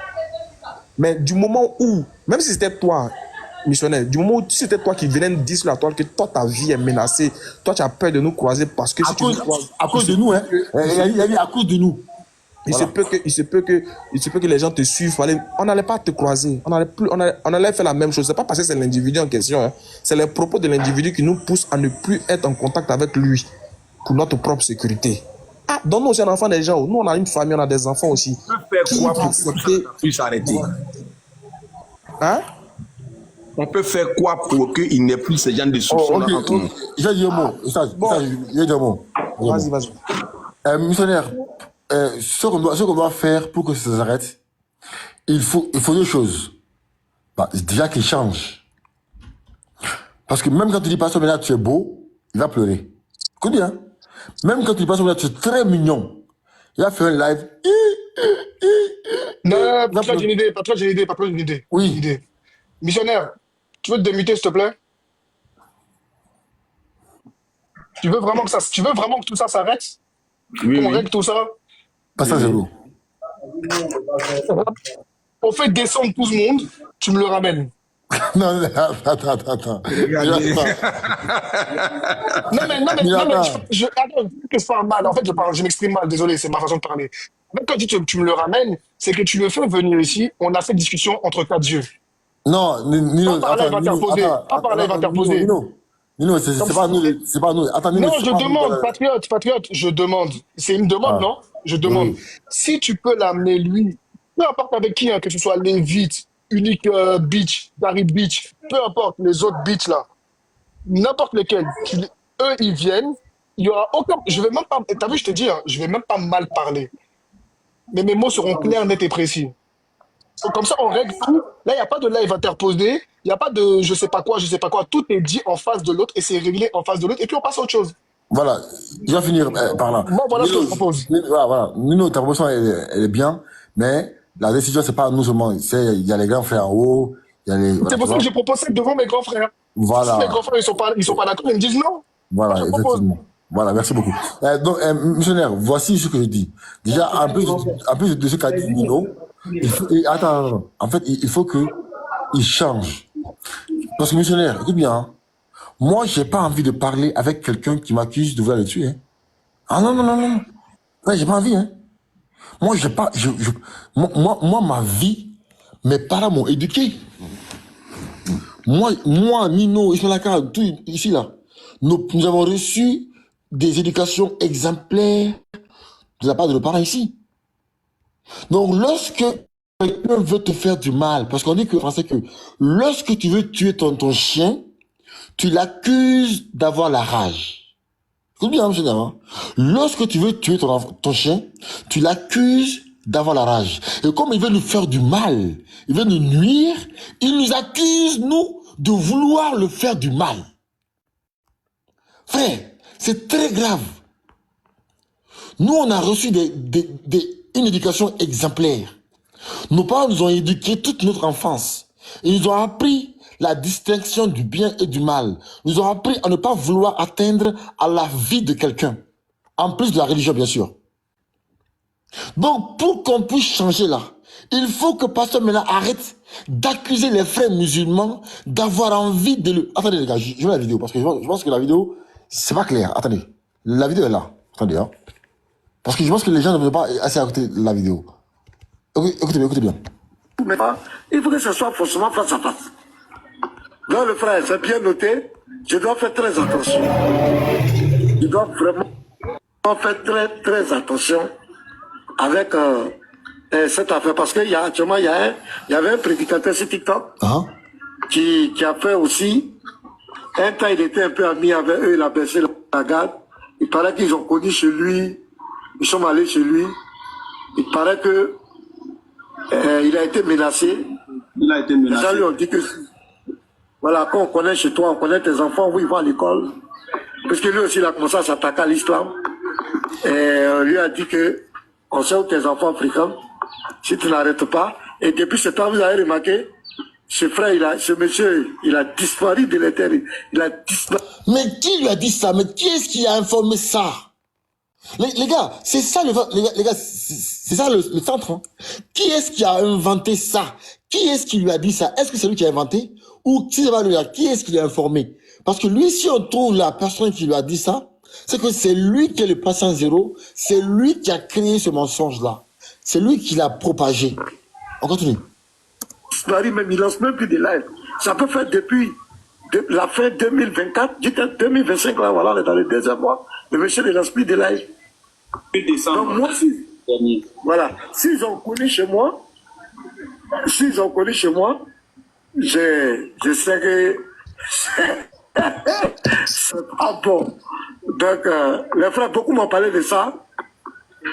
Mais du moment où, même si c'était toi, missionnaire, du moment où si c'était toi qui venais dire sur la toile que toi ta vie est menacée, toi tu as peur de nous croiser parce que à cause de nous, hein. Il a dit à cause de nous. Il se peut que les gens te suivent. On n'allait pas te croiser. On allait faire la même chose. C'est pas parce que c'est l'individu en question. Hein. C'est les propos de l'individu qui nous poussent à ne plus être en contact avec lui pour notre propre sécurité. Ah, donne-nous aussi un enfant des gens. Nous, on a une famille, on a des enfants aussi. On peut faire quoi pour que ça puisse s'arrêter? Hein? On peut faire quoi pour qu'il n'y ait plus ce genre de soupçons entre nous? Je vais dire un mot. Je vais dire un mot. Vas-y. Missionnaire, ce qu'on doit faire pour que ça s'arrête, il faut deux choses. Bah, déjà qu'il change. Parce que même quand tu dis pas maintenant tu es beau, il va pleurer. Écoute bien. Même quand tu dis pas maintenant tu es très mignon, il va faire un live. Non, Patriot, j'ai une idée. Oui. Une idée. Missionnaire, tu veux te démuter, s'il te plaît? Tu veux vraiment que tout ça s'arrête? Oui, Qu'on oui. règle tout ça? Pas ça, zéro. On fait descendre tout ce monde, tu me le ramènes. Non, attends. Regardez. Non, mais, attends, que je parle mal. En fait, je m'exprime mal, désolé, c'est ma façon de parler. En fait, quand tu me le ramènes, c'est que tu le fais venir ici, on a fait discussion entre quatre yeux. Non, Nino, Pas par live interposé. Pas par live interposé. Nino, c'est pas nous, c'est pas nous. Attends, Nino, Non, je demande, Patriote, je demande. C'est une demande, non? Je demande. Oui. Si tu peux l'amener, lui, peu importe avec qui, hein, que ce soit Lévite, Unique Beach, Gary Beach, peu importe les autres beach là, n'importe lesquels, eux, ils viennent, il y aura aucun. Je vais même pas. T'as vu, je te dis, hein, je vais même pas mal parler. Mais mes mots seront clairs, nets et précis. Donc, comme ça, on règle tout. Là, il n'y a pas de live interposé, il n'y a pas de je sais pas quoi. Tout est dit en face de l'autre et c'est réglé en face de l'autre et puis on passe à autre chose. Voilà, je vais finir par là. Moi, voilà ce que je propose. Voilà. Nino, ta proposition, elle est bien, mais la décision, c'est pas nous seulement. Il y a les grands frères en haut, il y a les. C'est pour ça que j'ai proposé devant mes grands frères. Voilà. Si mes grands frères ils sont pas d'accord, ils me disent non. Voilà, Je propose. effectivement. Voilà, merci beaucoup. Donc, missionnaire, voici ce que je dis. Déjà, en plus de ce qu'a dit Nino, attends. En fait, il faut qu'il change. Parce que missionnaire, écoute bien, hein. Moi, j'ai pas envie de parler avec quelqu'un qui m'accuse de vouloir le tuer. Hein. Ah non. Ouais, j'ai pas envie, hein. Moi, j'ai pas, moi, ma vie, mes parents m'ont éduqué. Moi, Nino, Ismaël Aka, tout ici, là. nous avons reçu des éducations exemplaires de la part de nos parents ici. Donc, lorsque quelqu'un veut te faire du mal, parce qu'on dit que, en français, que lorsque tu veux tuer ton chien, tu l'accuses d'avoir la rage. Écoute bien, monsieur Nama. Lorsque tu veux tuer ton chien, tu l'accuses d'avoir la rage. Et comme il veut nous faire du mal, il veut nous nuire, il nous accuse, nous, de vouloir le faire du mal. Frère, c'est très grave. Nous, on a reçu une éducation exemplaire. Nos parents nous ont éduqués toute notre enfance. Ils nous ont appris la distinction du bien et du mal. Ils nous ont appris à ne pas vouloir atteindre à la vie de quelqu'un. En plus de la religion, bien sûr. Donc, pour qu'on puisse changer là, il faut que Pasteur Mena arrête d'accuser les frères musulmans d'avoir envie de le... Attendez les gars, je veux la vidéo, parce que je pense que la vidéo, c'est pas clair. Attendez, la vidéo est là. Attendez, hein. Parce que je pense que les gens ne veulent pas assez écouter la vidéo. Écoutez bien. Mais il faut que ce soit forcément face à face. Donc le frère, c'est bien noté. Je dois faire très attention. Je dois vraiment faire très attention avec cette affaire. Parce qu'il y a actuellement, il y avait un prédicateur sur TikTok qui a fait aussi. Un temps, il était un peu ami avec eux, il a baissé la garde. Il paraît qu'ils ont connu chez lui. Ils sont allés chez lui. Il paraît que il a été menacé. Il a été menacé. Les gens lui ont dit que, voilà, quand on connaît chez toi, on connaît tes enfants, où ils vont à l'école. Parce que lui aussi, il a commencé à s'attaquer à l'islam. Et on lui a dit que, on sait où tes enfants fréquentent, si tu n'arrêtes pas. Et depuis ce temps, vous avez remarqué, ce frère, ce monsieur, il a disparu de l'éternel. Il a disparu. Mais qui lui a dit ça? Mais qui est-ce qui a informé ça? Les gars, c'est ça les gars, c'est ça le centre. Hein. Qui est-ce qui a inventé ça? Qui est-ce qui lui a dit ça? Est-ce que c'est lui qui a inventé? Ou qui est-ce qui lui a informé? Parce que lui, si on trouve la personne qui lui a dit ça, c'est que c'est lui qui est le patient zéro, c'est lui qui a créé ce mensonge-là. C'est lui qui l'a propagé. On continue. Même, il lance même plus de live. Ça peut faire depuis la fin 2024, 2025, là, voilà, on est dans le deuxième mois. Le monsieur ne lance plus de live. Donc moi, voilà, s'ils ont connu chez moi, je sais que c'est pas bon. Donc, les frères, beaucoup m'ont parlé de ça.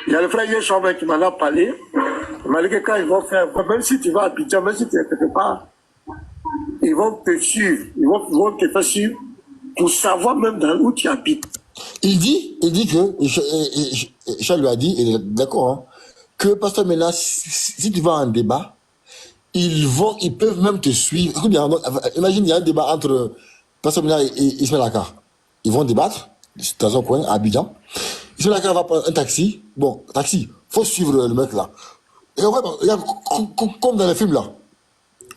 Il y a le frère Yeshua qui m'en a parlé. Il m'a dit que quand ils vont faire, même si tu vas à Abidjan, même si tu es quelque part, ils vont te suivre, ils vont te faire suivre pour savoir même dans où tu habites. Il dit que, Charles lui a dit, il est d'accord, hein, que Pasteur Mena, si tu vas à un débat, ils peuvent même te suivre. Écoute bien, imagine, il y a un débat entre Pasteur Mena et Ismaël Akar. Ils vont débattre, dans un coin, à Abidjan. Ismaël Akar va prendre un taxi. Bon, taxi, faut suivre le mec là. Et en fait, regarde, comme dans les films là,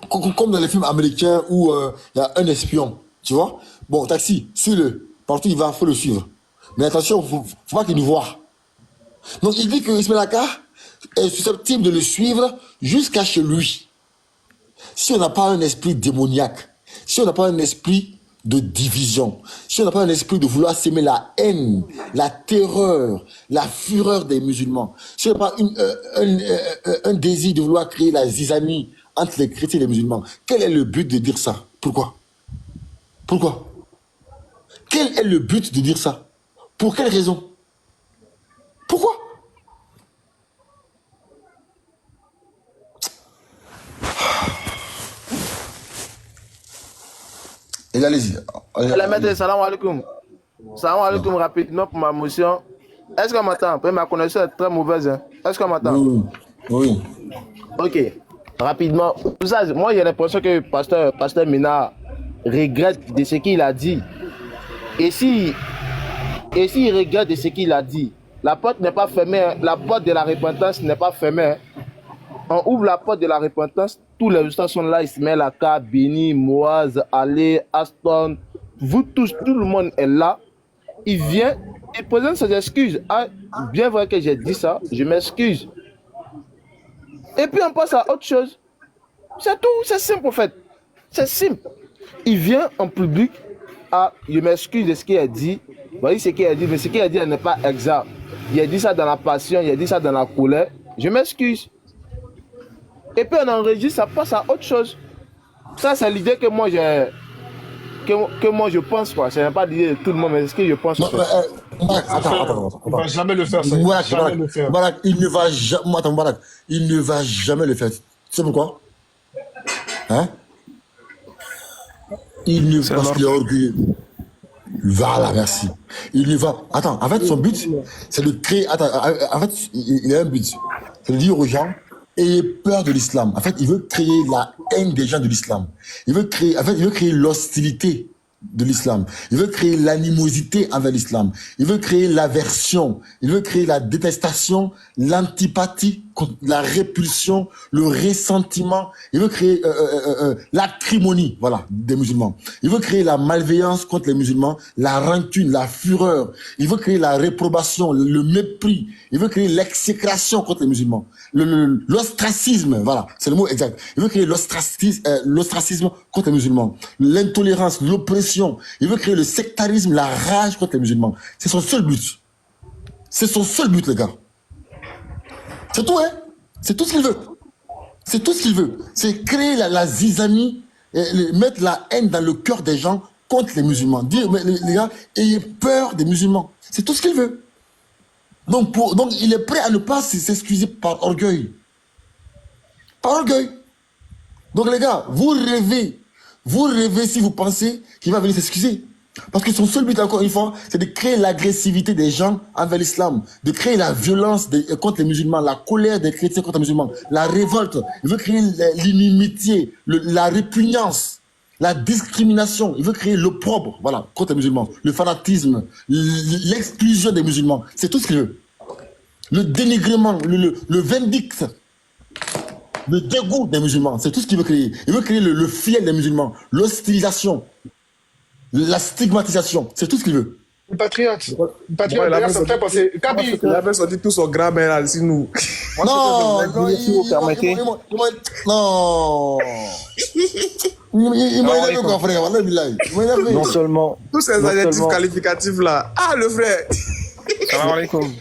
comme dans les films américains où il y a un espion, tu vois. Bon, taxi, suis-le. Partout il va, faut le suivre. Mais attention, faut pas qu'il nous voie. Donc il dit que Ismaël Akar est susceptible de le suivre jusqu'à chez lui. Si on n'a pas un esprit démoniaque, si on n'a pas un esprit de division, si on n'a pas un esprit de vouloir s'aimer la haine, la terreur, la fureur des musulmans, si on n'a pas un désir de vouloir créer la zizanie entre les chrétiens et les musulmans, quel est le but de dire ça? Pourquoi? Quel est le but de dire ça? Pour quelle raison? Pourquoi? Et allez-y. Maître, salam alaikum. Salam alaikum rapidement pour ma motion. Est-ce qu'on m'entend? Ma connexion est très mauvaise. Hein? Est-ce qu'on m'entend? Oui. Ok. Rapidement. Tout ça, moi j'ai l'impression que Pasteur Mena regrette de ce qu'il a dit. Et s'il regrette de ce qu'il a dit, la porte n'est pas fermée. Hein? La porte de la repentance n'est pas fermée. Hein? On ouvre la porte de la repentance. Tous les résultats sont là. Ismaël Akar, Béni, Moaz, Ale, Aston. Vous tous, tout le monde est là. Il vient, il présente ses excuses. Ah, bien vrai que j'ai dit ça, je m'excuse. Et puis on passe à autre chose. C'est tout, c'est simple en fait. C'est simple. Il vient en public, je m'excuse de ce qu'il a dit. Voyez ce qu'il a dit, mais ce qu'il a dit n'est pas exact. Il a dit ça dans la passion, il a dit ça dans la colère. Je m'excuse. Et puis on enregistre, ça passe à autre chose. Ça, c'est l'idée que moi j'ai. Que moi je pense, quoi. Ce n'est pas l'idée de tout le monde, mais c'est ce que je pense. Non, attends. Il va jamais le faire, ça. Moubarak, Jamais le faire. Moubarak, il ne va jamais. Attends, Moubarak, il ne va jamais le faire. Tu sais pourquoi? Hein? Il ne parce qu'il est orgueilleux. Voilà, merci. Il ne va. Attends, en fait, son but, c'est de créer. Attends, en fait, il a un but. C'est de dire aux gens, ayez peur de l'islam. En fait, il veut créer la haine des gens de l'islam. Il veut créer, en fait, il veut créer l'hostilité de l'islam. Il veut créer l'animosité envers l'islam. Il veut créer l'aversion. Il veut créer la détestation, l'antipathie, la répulsion, le ressentiment. Il veut créer l'acrimonie, voilà, des musulmans. Il veut créer la malveillance contre les musulmans, la rancune, la fureur. Il veut créer la réprobation, le mépris. Il veut créer l'exécration contre les musulmans. L'ostracisme, voilà, c'est le mot exact. Il veut créer l'ostracisme contre les musulmans. L'intolérance, l'oppression. Il veut créer le sectarisme, la rage contre les musulmans. C'est son seul but. C'est son seul but, les gars. C'est tout, hein? C'est tout ce qu'il veut. C'est tout ce qu'il veut. C'est créer la zizanie, mettre la haine dans le cœur des gens contre les musulmans. Dire, mais les gars, ayez peur des musulmans. C'est tout ce qu'il veut. Donc, il est prêt à ne pas s'excuser par orgueil. Par orgueil. Donc, les gars, vous rêvez si vous pensez qu'il va venir s'excuser. Parce que son seul but, encore une fois, c'est de créer l'agressivité des gens envers l'islam, de créer la violence contre les musulmans, la colère des chrétiens contre les musulmans, la révolte. Il veut créer l'inimitié, la répugnance, la discrimination. Il veut créer l'opprobre, voilà, contre les musulmans, le fanatisme, l'exclusion des musulmans. C'est tout ce qu'il veut. Le dénigrement, le vindicte, le dégoût des musulmans. C'est tout ce qu'il veut créer. Il veut créer le fiel des musulmans, l'hostilisation, la stigmatisation. C'est tout ce qu'il veut. Patriote, d'ailleurs, ça me fait penser. Kaby, Il avait sorti tout son grand bain là, ici, nous. Non, si vous permettez. non. Il m'a énervé quoi, frère. Wallah billahi. Il m'a énervé. Non seulement, Tous ces non adjectifs seulement, qualificatifs là. Ah, le frère. Salam alaikum.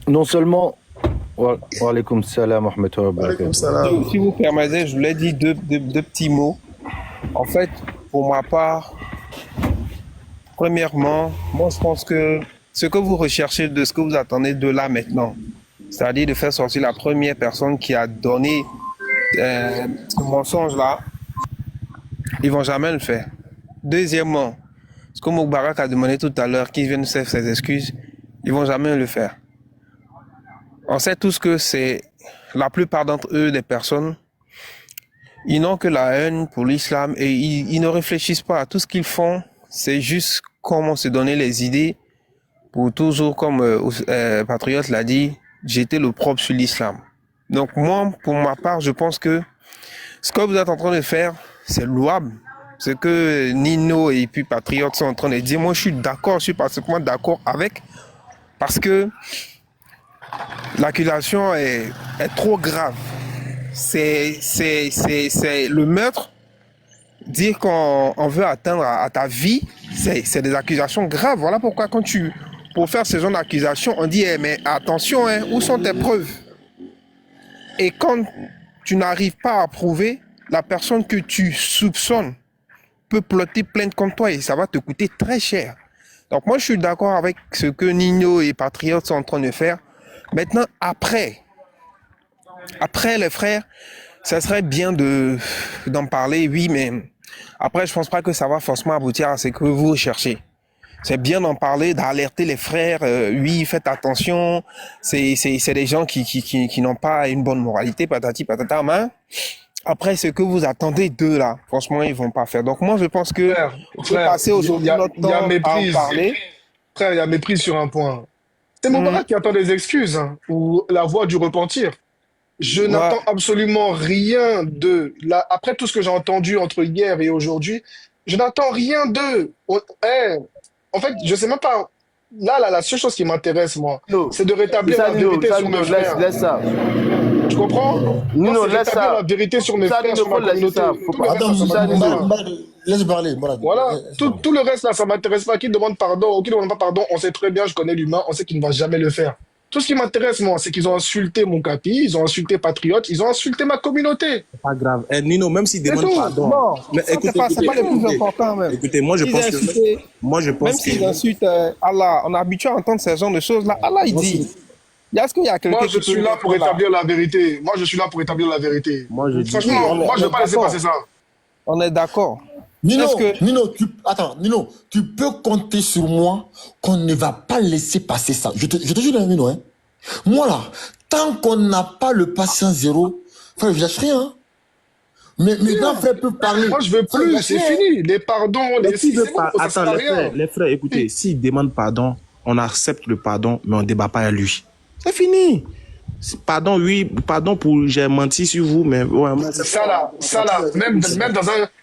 non seulement, wa alaykoum salam wa rahmatullahi wa Alaykoum barakatuh. salam. Si vous permettez, je voulais dire deux petits mots. En fait, pour ma part, premièrement, moi je pense que ce que vous recherchez, de ce que vous attendez de là maintenant, c'est-à-dire de faire sortir la première personne qui a donné ce mensonge-là, ils vont jamais le faire. Deuxièmement, ce que Moubarak a demandé tout à l'heure, qu'ils viennent faire ses excuses, ils vont jamais le faire. On sait tous que c'est la plupart d'entre eux des personnes, ils n'ont que la haine pour l'islam et ils ne réfléchissent pas à tout ce qu'ils font. C'est juste comment se donner les idées pour toujours, comme Patriote l'a dit, jeter l'opprobre sur l'islam. Donc moi, pour ma part, je pense que ce que vous êtes en train de faire, c'est louable. Ce que Nino et puis Patriote sont en train de dire, moi je suis d'accord, je suis parfaitement d'accord avec, parce que l'accusation est trop grave. C'est le meurtre. Dire qu'on veut atteindre à ta vie, c'est des accusations graves. Voilà pourquoi pour faire ce genre d'accusation, on dit mais attention, hein, où sont tes preuves? Et quand tu n'arrives pas à prouver, la personne que tu soupçonnes peut plotter plainte contre toi et ça va te coûter très cher. Donc moi je suis d'accord avec ce que Nino et Patriote sont en train de faire. Maintenant, après les frères, ça serait bien d'en parler, oui, mais après, je pense pas que ça va forcément aboutir à ce que vous recherchez. C'est bien d'en parler, d'alerter les frères, oui, faites attention, c'est des gens qui n'ont pas une bonne moralité, patati patata, mais après, ce que vous attendez d'eux, là, franchement, ils vont pas faire. Donc moi, je pense que on peut passer aujourd'hui notre temps à en parler. Frère, il y a méprise sur un point. C'est Moubarak qui attend des excuses, hein, ou la voix du repentir. Je n'entends absolument rien de... Après tout ce que j'ai entendu entre hier et aujourd'hui, je n'entends rien d'eux. En fait, je sais même pas... Là, la seule chose qui m'intéresse, moi, c'est de rétablir la vérité sur mes frères. Laisse ça. Tu comprends? Nino, laisse ça. La vérité sur mes frères, sur ma communauté. Attends, laisse parler. Voilà, tout le reste là, ça m'intéresse pas. Qui demande pardon ou qui demande pas pardon, on sait très bien, je connais l'humain, on sait qu'il ne va jamais le faire. Tout ce qui m'intéresse, moi, c'est qu'ils ont insulté mon capi, ils ont insulté Patriote, ils ont insulté ma communauté. C'est pas grave. Nino, même s'ils demandent tout. pardon. Non, Mais ça, écoutez, c'est pas le plus important même. écoutez, moi je Ils pense que. insultent- Moi je Même pense s'ils que. insultent Allah, on est habitué à entendre ce genre de choses-là. Allah, il dit. Est-ce qu'il y a quelqu'un Moi, qui je peut suis là dire pour Allah? établir la vérité. Moi, je suis là pour établir la vérité. Moi, je dis. Franchement, moi, je vais pas laisser d'accord. passer ça. On est d'accord. Nino, Est-ce que- Nino, tu peux compter sur moi qu'on ne va pas laisser passer ça. Je te jure, Nino, hein. Moi, là, tant qu'on n'a pas le patient zéro, frère, je lâche rien, hein. Mais mes grands frères peuvent parler. Moi, je veux Frère, je plus, lâche c'est rien. fini. Les pardons, Mais les qui veut c'est bon, pas. ça sert Attends, à rien. les frères, écoutez, s'ils demandent pardon, on accepte le pardon, mais on ne débat pas à lui. C'est fini. Pardon, oui, pardon pour j'ai menti sur vous, mais ouais, moi, Ça là,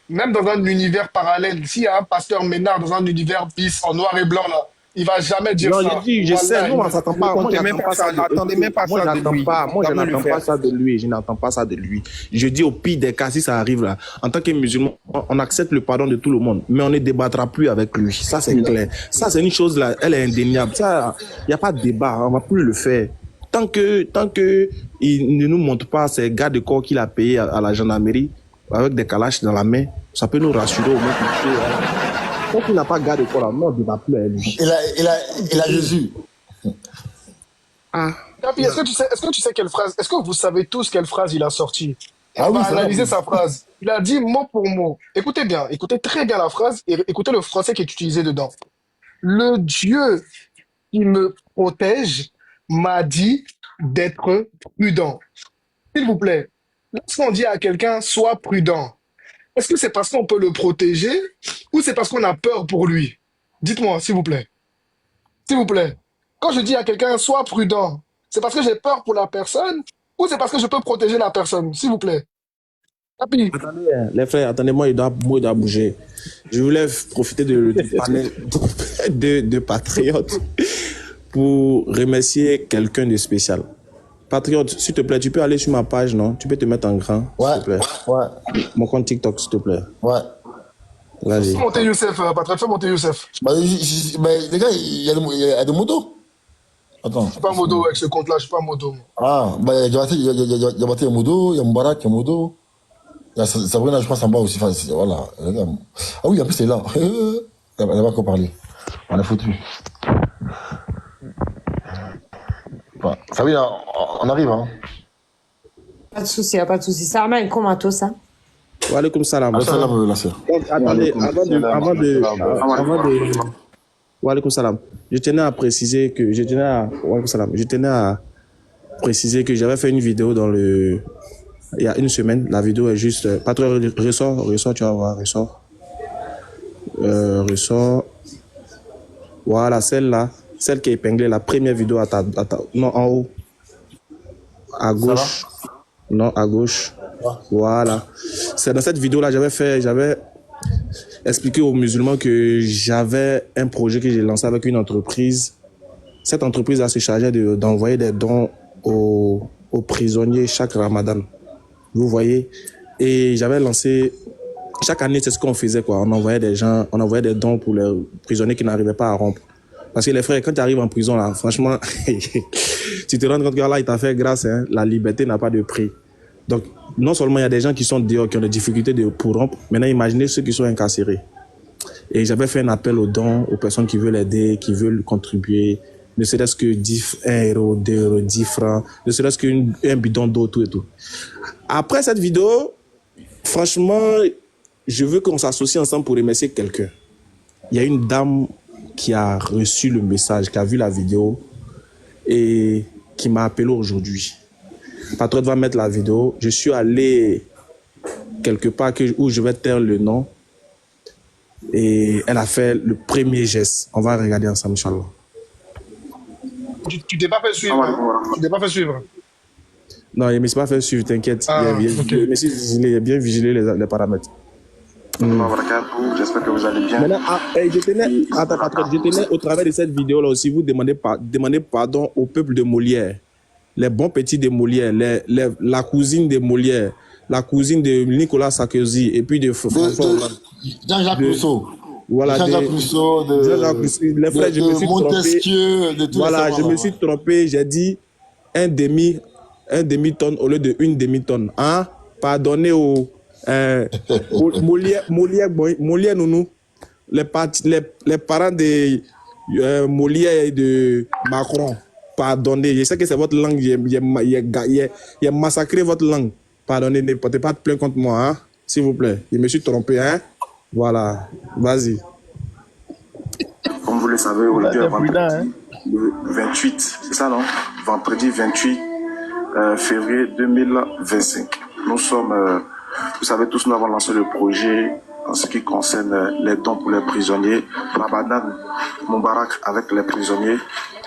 même dans un univers parallèle, s'il y a un pasteur Ménard dans un univers bis en noir et blanc là, il va jamais dire non, ça. je sais, Voilà, nous, on s'attend pas. Moi, Comptez même j'attends pas ça, attendez même pas moi, ça de j'attends lui. pas, moi, je Jamais le n'attends pas faire. ça de lui. Je n'attends pas ça de lui. Je dis au pire des cas, si ça arrive là, en tant que musulman, on accepte le pardon de tout le monde, mais on ne débattra plus avec lui. Ça, c'est clair. Ça, c'est une chose là, elle est indéniable. Ça, il n'y a pas de débat. On va plus le faire. Tant que il ne nous montre pas ces gardes de corps qu'il a payés à la gendarmerie avec des calaches dans la main, ça peut nous rassurer au moins. Tant qu'il n'a pas garde de corps là, non, on ne débat plus avec lui. Et la Jésus. Ah. Capi, est-ce que tu sais quelle phrase, est-ce que vous savez tous quelle phrase il a sorti? Ah On oui, va c'est vrai. analyser sa phrase. Il a dit mot pour mot. Écoutez bien, écoutez très bien la phrase et écoutez le français qui est utilisé dedans. Le Dieu qui me protège m'a dit d'être prudent. S'il vous plaît, lorsqu'on dit à quelqu'un sois prudent, est-ce que c'est parce qu'on peut le protéger ou c'est parce qu'on a peur pour lui? Dites-moi, s'il vous plaît. S'il vous plaît. Quand je dis à quelqu'un sois prudent, c'est parce que j'ai peur pour la personne ou c'est parce que je peux protéger la personne? S'il vous plaît. Capi. Attendez, les frères, attendez-moi, il doit bouger. Je voulais profiter du panel de patriotes pour remercier quelqu'un de spécial. Patriote, s'il te plaît, tu peux aller sur ma page, non? Tu peux te mettre en grand, Ouais, s'il te plaît. ouais, Mon compte TikTok, s'il te plaît. ouais. Vas-y. Fais monter Youssef, Patrick, fais monter Youssef. Bah, les gars, il y a des motos. Attends. Je suis pas modo avec ce compte-là, je suis pas modo. Moi. Ah, bah, il y a Baté Modo, il y a Moubarak, il y a Modo. Il y a Sabrina, je pense, en bas aussi. Enfin, voilà. Ah oui, en plus, c'est là. Elle va encore parler. On est foutu. Bah, Sabrina, on arrive, hein. Pas de souci, pas de souci. Salam alaikum à tous. Hein. Wa alaikum salam. Salam, la sœur. Donc, attendez, avant de... Wa alaikum salam. Je tenais à préciser que j'avais fait une vidéo il y a une semaine. La vidéo est juste... Patron, ressort, tu vas voir, ressort. Voilà, celle-là. Celle qui est épinglée, la première vidéo non, en haut. À gauche. Non, à gauche. Voilà. C'est dans cette vidéo-là, j'avais expliqué aux musulmans que j'avais un projet que j'ai lancé avec une entreprise. Cette entreprise-là se chargeait d'envoyer des dons aux prisonniers chaque Ramadan. Vous voyez? Et j'avais lancé... Chaque année, c'est ce qu'on faisait, quoi. On envoyait des dons pour les prisonniers qui n'arrivaient pas à rompre. Parce que les frères, quand tu arrives en prison, là, franchement, tu te rends compte que là, il t'a fait grâce, hein. La liberté n'a pas de prix. Donc, non seulement il y a des gens qui sont dehors, qui ont des difficultés pour rompre, maintenant imaginez ceux qui sont incarcérés. Et j'avais fait un appel aux dons, aux personnes qui veulent aider, qui veulent contribuer, ne serait-ce que 1 euro, 2 euros, 10 francs, ne serait-ce qu'un bidon d'eau, tout et tout. Après cette vidéo, franchement, je veux qu'on s'associe ensemble pour remercier quelqu'un. Il y a une dame qui a reçu le message, qui a vu la vidéo et qui m'a appelé aujourd'hui. Patriote va mettre la vidéo. Je suis allé quelque part où je vais taire le nom et elle a fait le premier geste. On va regarder ensemble, Inch'Allah. Tu t'es pas fait suivre. Tu t'es pas fait suivre. Non, il ne m'est pas fait suivre, t'inquiète. Okay. Il a bien vigilé les paramètres. J'espère que vous allez bien. Maintenant, je tenais au travers de cette vidéo-là aussi, vous demandez pardon au peuple de Molière, les bons petits de Molière, la cousine de Molière, la cousine de Nicolas Sarkozy et puis de François Hollande. Jean-Jacques de, Rousseau. voilà, Jean-Jacques Rousseau, Jean-Jacques Rousseau. Les frères, je me suis trompé. Montesquieu, de tous Voilà, les je me suis trompé. J'ai dit un demi-tonne au lieu de une demi-tonne. Hein? Pardonnez aux Molière Nounou, les parents de Molière et de Macron. Pardonnez, je sais que c'est votre langue, j'ai massacré votre langue. Pardonnez, ne portez pas de plainte contre moi, hein? S'il vous plaît. Je me suis trompé, hein? Voilà, vas-y. Comme vous le savez, aujourd'hui, vendredi, le 28, c'est ça, non? Vendredi 28 février 2025. Nous sommes, vous savez tous, nous avons lancé le projet en ce qui concerne les dons pour les prisonniers, Ramadan Moubarak avec les prisonniers.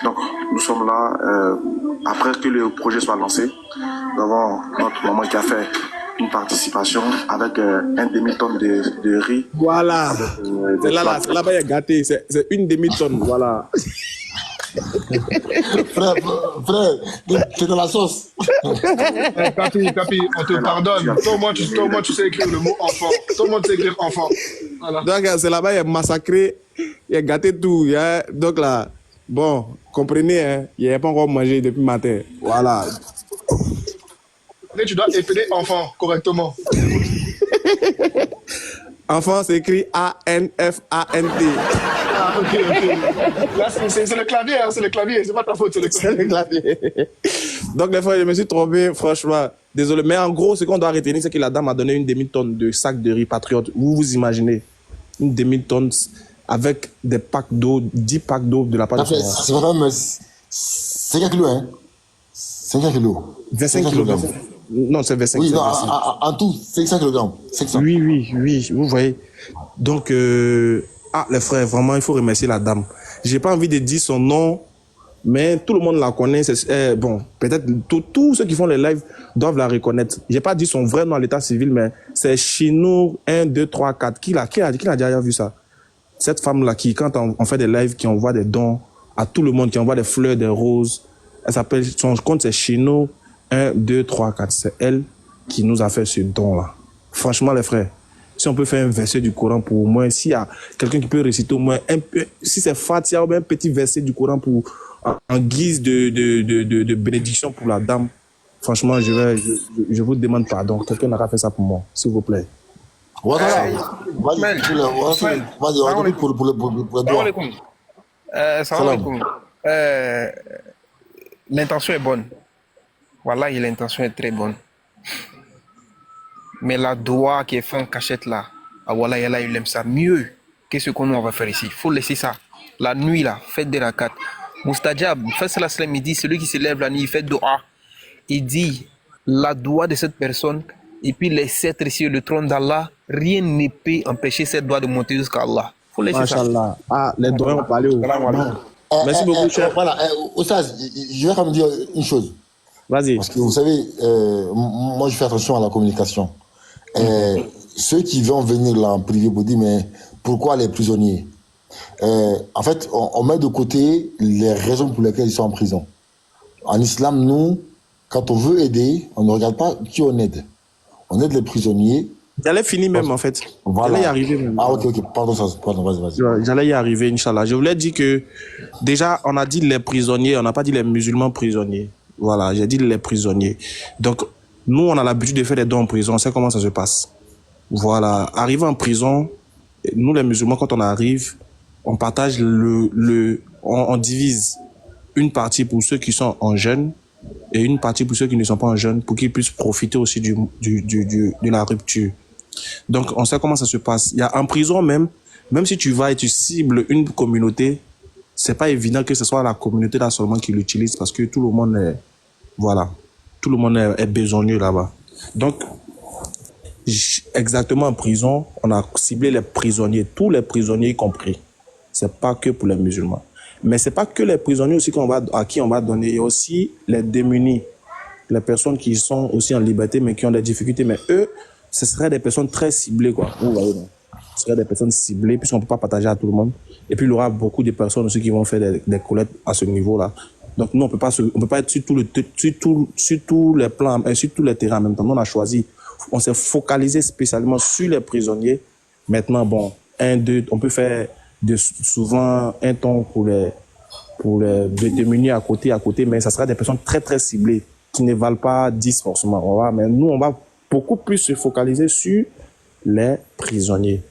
Donc, nous sommes là, après que le projet soit lancé, nous avons notre maman qui a fait une participation avec un demi-tonne de riz. Voilà, c'est là-bas, il est gâté, c'est une demi-tonne, voilà. frère, c'est dans la sauce. Papi, on te pardonne. Toi, moi, tu sais écrire le mot enfant. Toi, moi, tu sais écrire enfant. Voilà. Donc, c'est là-bas, il est massacré, il a gâté tout. Hein? Donc là, bon, comprenez, hein, il n'a pas encore mangé depuis le matin. Voilà. Mais tu dois épeler enfant correctement. Enfant, c'est écrit A-N-F-A-N-T. Ah, ok. Là, c'est le clavier, hein, c'est le clavier. C'est pas ta faute, c'est le clavier. Donc, des fois, je me suis trompé, franchement. Désolé. Mais en gros, ce qu'on doit retenir, c'est que la dame a donné une demi-tonne de sac de riz patriote. Vous imaginez une demi-tonne avec des packs d'eau, 10 packs d'eau de la part de son C'est vraiment 5 kilos, hein? 5 kilos. 25 kilos. Non, c'est 25 Oui, kilos. en tout, 500 kg. Oui, vous voyez. Donc, les frères, vraiment, il faut remercier la dame. J'ai pas envie de dire son nom, mais tout le monde la connaît. Bon, peut-être tous ceux qui font les lives doivent la reconnaître. J'ai pas dit son vrai nom à l'état civil, mais c'est Chino 1, 2, 3, 4. Qui a déjà vu ça? Cette femme-là qui, quand on fait des lives, qui envoie des dons à tout le monde, qui envoie des fleurs, des roses. Elle s'appelle, son compte c'est Chino 1, 2, 3, 4. C'est elle qui nous a fait ce don-là. Franchement, les frères, si on peut faire un verset du Coran pour au moins, s'il y a quelqu'un qui peut réciter au moins un peu, si c'est Fatiha ou bien un petit verset du Coran pour, en guise de bénédiction pour la dame, franchement, je vous demande pardon. Quelqu'un n'aura fait ça pour moi, s'il vous plaît. Vas-y, pour le doigt. Salam alaikum. L'intention est bonne. Voilà, l'intention est très bonne. Mais la doigt qui est fait en cachette là, voilà, il aime ça mieux que ce qu'on va faire ici. Il faut laisser ça. La nuit là, faites des rakats. Moustajab, fait cela il dit, celui qui se lève la nuit, il fait doua. Il dit, la doigt de cette personne, et puis les sceptres sur le trône d'Allah, rien ne peut empêcher cette doigt de monter jusqu'à Allah. Il faut laisser Machallah. Les doigts ont parlé au... Merci beaucoup, cher. Voilà, Oustaz, je vais quand même dire une chose. Vas-y. Parce que vous savez, moi je fais attention à la communication. Ceux qui vont venir là en privé pour dire, mais pourquoi les prisonniers? En fait, on met de côté les raisons pour lesquelles ils sont en prison. En islam, nous, quand on veut aider, on ne regarde pas qui on aide. On aide les prisonniers. J'allais finir même, en fait. Voilà. J'allais y arriver même. Ah, ok, pardon, vas-y. J'allais y arriver, Inch'Allah. Je voulais dire que, déjà, on a dit les prisonniers, on n'a pas dit les musulmans prisonniers. Voilà, j'ai dit les prisonniers. Donc, nous, on a l'habitude de faire des dons en prison, on sait comment ça se passe. Voilà, arriver en prison, nous, les musulmans, quand on arrive, on partage on divise une partie pour ceux qui sont en jeûne et une partie pour ceux qui ne sont pas en jeûne, pour qu'ils puissent profiter aussi de la rupture. Donc, on sait comment ça se passe. Il y a en prison même si tu vas et tu cibles une communauté, c'est pas évident que ce soit la communauté là seulement qui l'utilise parce que tout le monde est, voilà, tout le monde est besogneux là-bas. Donc, exactement en prison, on a ciblé les prisonniers, tous les prisonniers y compris. C'est pas que pour les musulmans. Mais c'est pas que les prisonniers aussi à qui on va donner, il y a aussi les démunis, les personnes qui sont aussi en liberté mais qui ont des difficultés. Mais eux, ce seraient des personnes très ciblées, quoi. Vous voyez, non? Ce seraient des personnes ciblées puisqu'on ne peut pas partager à tout le monde. Et puis il y aura beaucoup de personnes aussi qui vont faire des collectes à ce niveau-là. Donc nous, on peut pas être sur tous les plans, sur tous les terrains en même temps. Nous, on a choisi, on s'est focalisé spécialement sur les prisonniers Maintenant, bon, on peut faire souvent un ton pour les déterminer à côté, mais ça sera des personnes très, très ciblées qui ne valent pas 10 forcément. Mais nous, on va beaucoup plus se focaliser sur les prisonniers.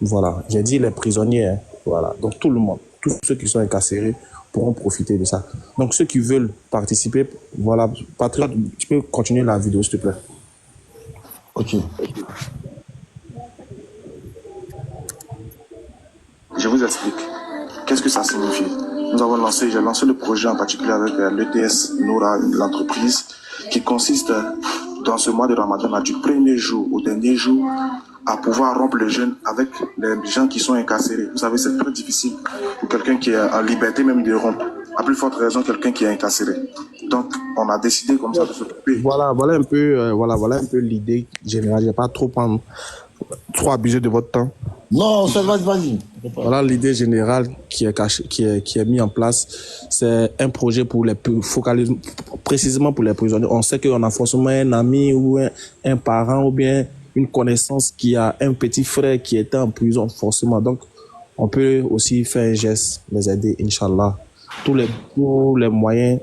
Voilà, j'ai dit les prisonniers, hein. Voilà, donc tout le monde, tous ceux qui sont incarcérés pourront profiter de ça. Donc ceux qui veulent participer, voilà, Patriote, tu peux continuer la vidéo s'il te plaît. Ok. Je vous explique. Qu'est-ce que ça signifie? J'ai lancé le projet en particulier avec l'ETS Noura, l'entreprise, qui consiste dans ce mois de Ramadan, du premier jour au dernier jour, à pouvoir rompre le jeûne avec les gens qui sont incarcérés. Vous savez, c'est très difficile pour quelqu'un qui est en liberté même de rompre. À plus forte raison, quelqu'un qui est incarcéré. Donc, on a décidé comme ça de s'occuper. Voilà un peu l'idée générale. Je ne vais pas trop abuser de votre temps. Non, vas-y. Voilà l'idée générale qui est mise en place. C'est un projet pour focaliser précisément pour les prisonniers. On sait qu'on a forcément un ami ou un parent ou bien une connaissance qui a un petit frère qui était en prison forcément. Donc, on peut aussi faire un geste, les aider, Inch'Allah. Tous les moyens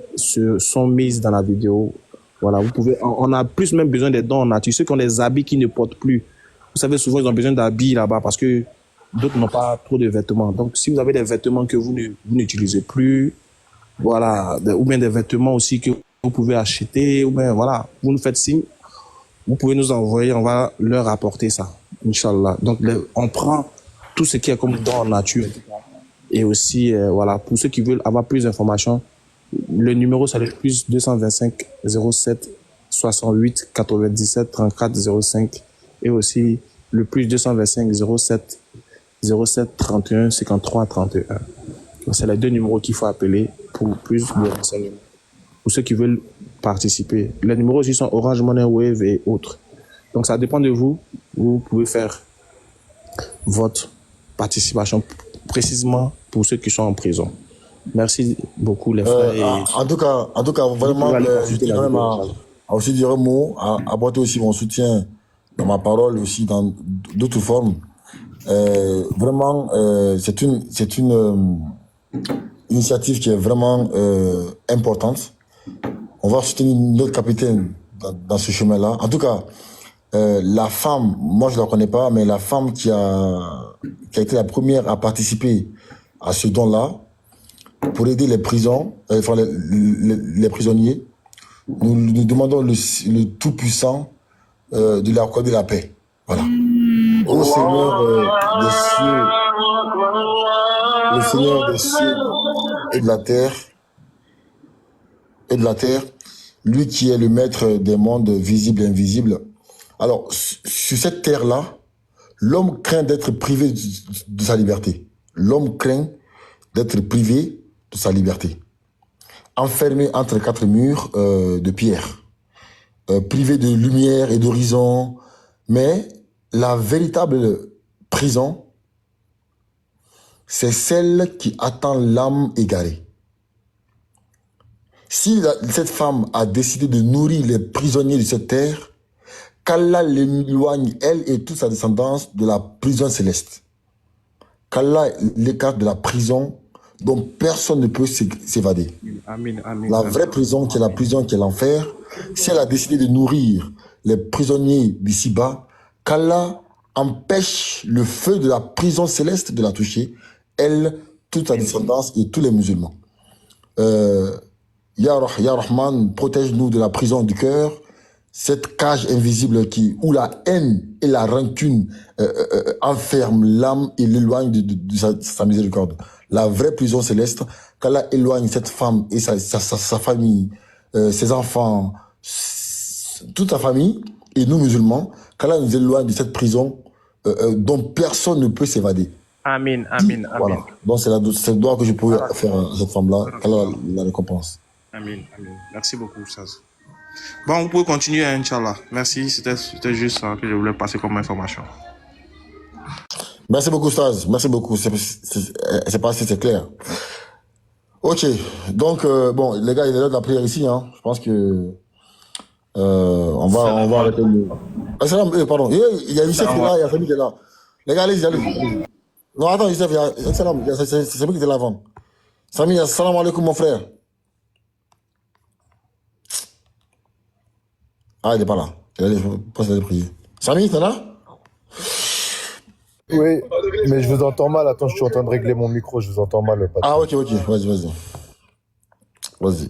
sont mis dans la vidéo. Voilà, on a plus même besoin des dons en nature. Ceux qui ont des habits qui ne portent plus. Vous savez, souvent, ils ont besoin d'habits là-bas parce que d'autres n'ont pas trop de vêtements. Donc, si vous avez des vêtements que vous n'utilisez plus, voilà, ou bien des vêtements aussi que vous pouvez acheter, ou bien, voilà, vous nous faites signe, vous pouvez nous envoyer, on va leur apporter ça, Inch'Allah. Donc, on prend tout ce qui est comme don en nature. Et aussi, voilà, pour ceux qui veulent avoir plus d'informations, le numéro, c'est le plus 225 07 68 97 34 05. Et aussi le plus 225 07 31 53 31. Donc, c'est les deux numéros qu'il faut appeler pour plus de renseignements. Pour ceux qui veulent participer. Les numéros aussi sont Orange Money, Wave et autres. Donc ça dépend de vous. Vous pouvez faire votre participation précisément pour ceux qui sont en prison. Merci beaucoup les frères. En tout cas, vraiment, je tiens quand même à aussi dire un mot, à apporter aussi mon soutien dans ma parole aussi dans d'autres formes. Vraiment, c'est une initiative qui est vraiment importante. On va soutenir notre capitaine dans ce chemin-là. En tout cas, la femme, moi je la connais pas, mais la femme qui a été la première à participer à ce don-là pour aider les prisons, les prisonniers, nous demandons le Tout-Puissant de lui accorder la paix. Voilà. Au Seigneur des cieux, le Seigneur des cieux et de la terre, lui qui est le maître des mondes visibles et invisibles. Alors, sur cette terre-là, l'homme craint d'être privé de sa liberté. L'homme craint d'être privé de sa liberté. Enfermé entre quatre murs de pierre, privé de lumière et d'horizon. Mais la véritable prison, c'est celle qui attend l'âme égarée. Si cette femme a décidé de nourrir les prisonniers de cette terre, qu'Allah l'éloigne, elle et toute sa descendance, de la prison céleste. Qu'Allah l'écarte de la prison dont personne ne peut s'évader. La vraie prison, qui est la prison, qui est l'enfer, si elle a décidé de nourrir les prisonniers d'ici-bas, qu'Allah empêche le feu de la prison céleste de la toucher, elle, toute sa descendance et tous les musulmans. Ya Rahman, protège-nous de la prison du cœur, cette cage invisible où la haine et la rancune enferment l'âme et l'éloignent de sa miséricorde. La vraie prison céleste, qu'Allah éloigne cette femme et sa famille, ses enfants, toute sa famille, et nous musulmans, qu'Allah nous éloigne de cette prison dont personne ne peut s'évader. Amin. Voilà. Donc c'est le droit que je pouvais faire à cette femme-là, qu'Allah la récompense. Amin. Merci beaucoup, Saz. Bon, vous pouvez continuer, Inch'Allah. Merci, c'était juste ça que je voulais passer comme information. Merci beaucoup, Saz. Merci beaucoup. C'est passé, c'est clair. Ok. Donc, bon, les gars, il est l'heure de la prière ici, hein. Je pense que on va arrêter le... Ah, pardon. Il y a Youssef qui est là, il y a Famille qui est là. Les gars, allez-y, allez-y. Non, attends, Youssef, c'est moi qui étais là avant. Samy, salam alaikum, mon frère. Ah, il n'est pas là. Il allait passer à prier. Samy, t'es là? Oui, mais je vous entends mal. Attends, je suis en train de régler mon micro, je vous entends mal. Ah, ok, vas-y. Vas-y.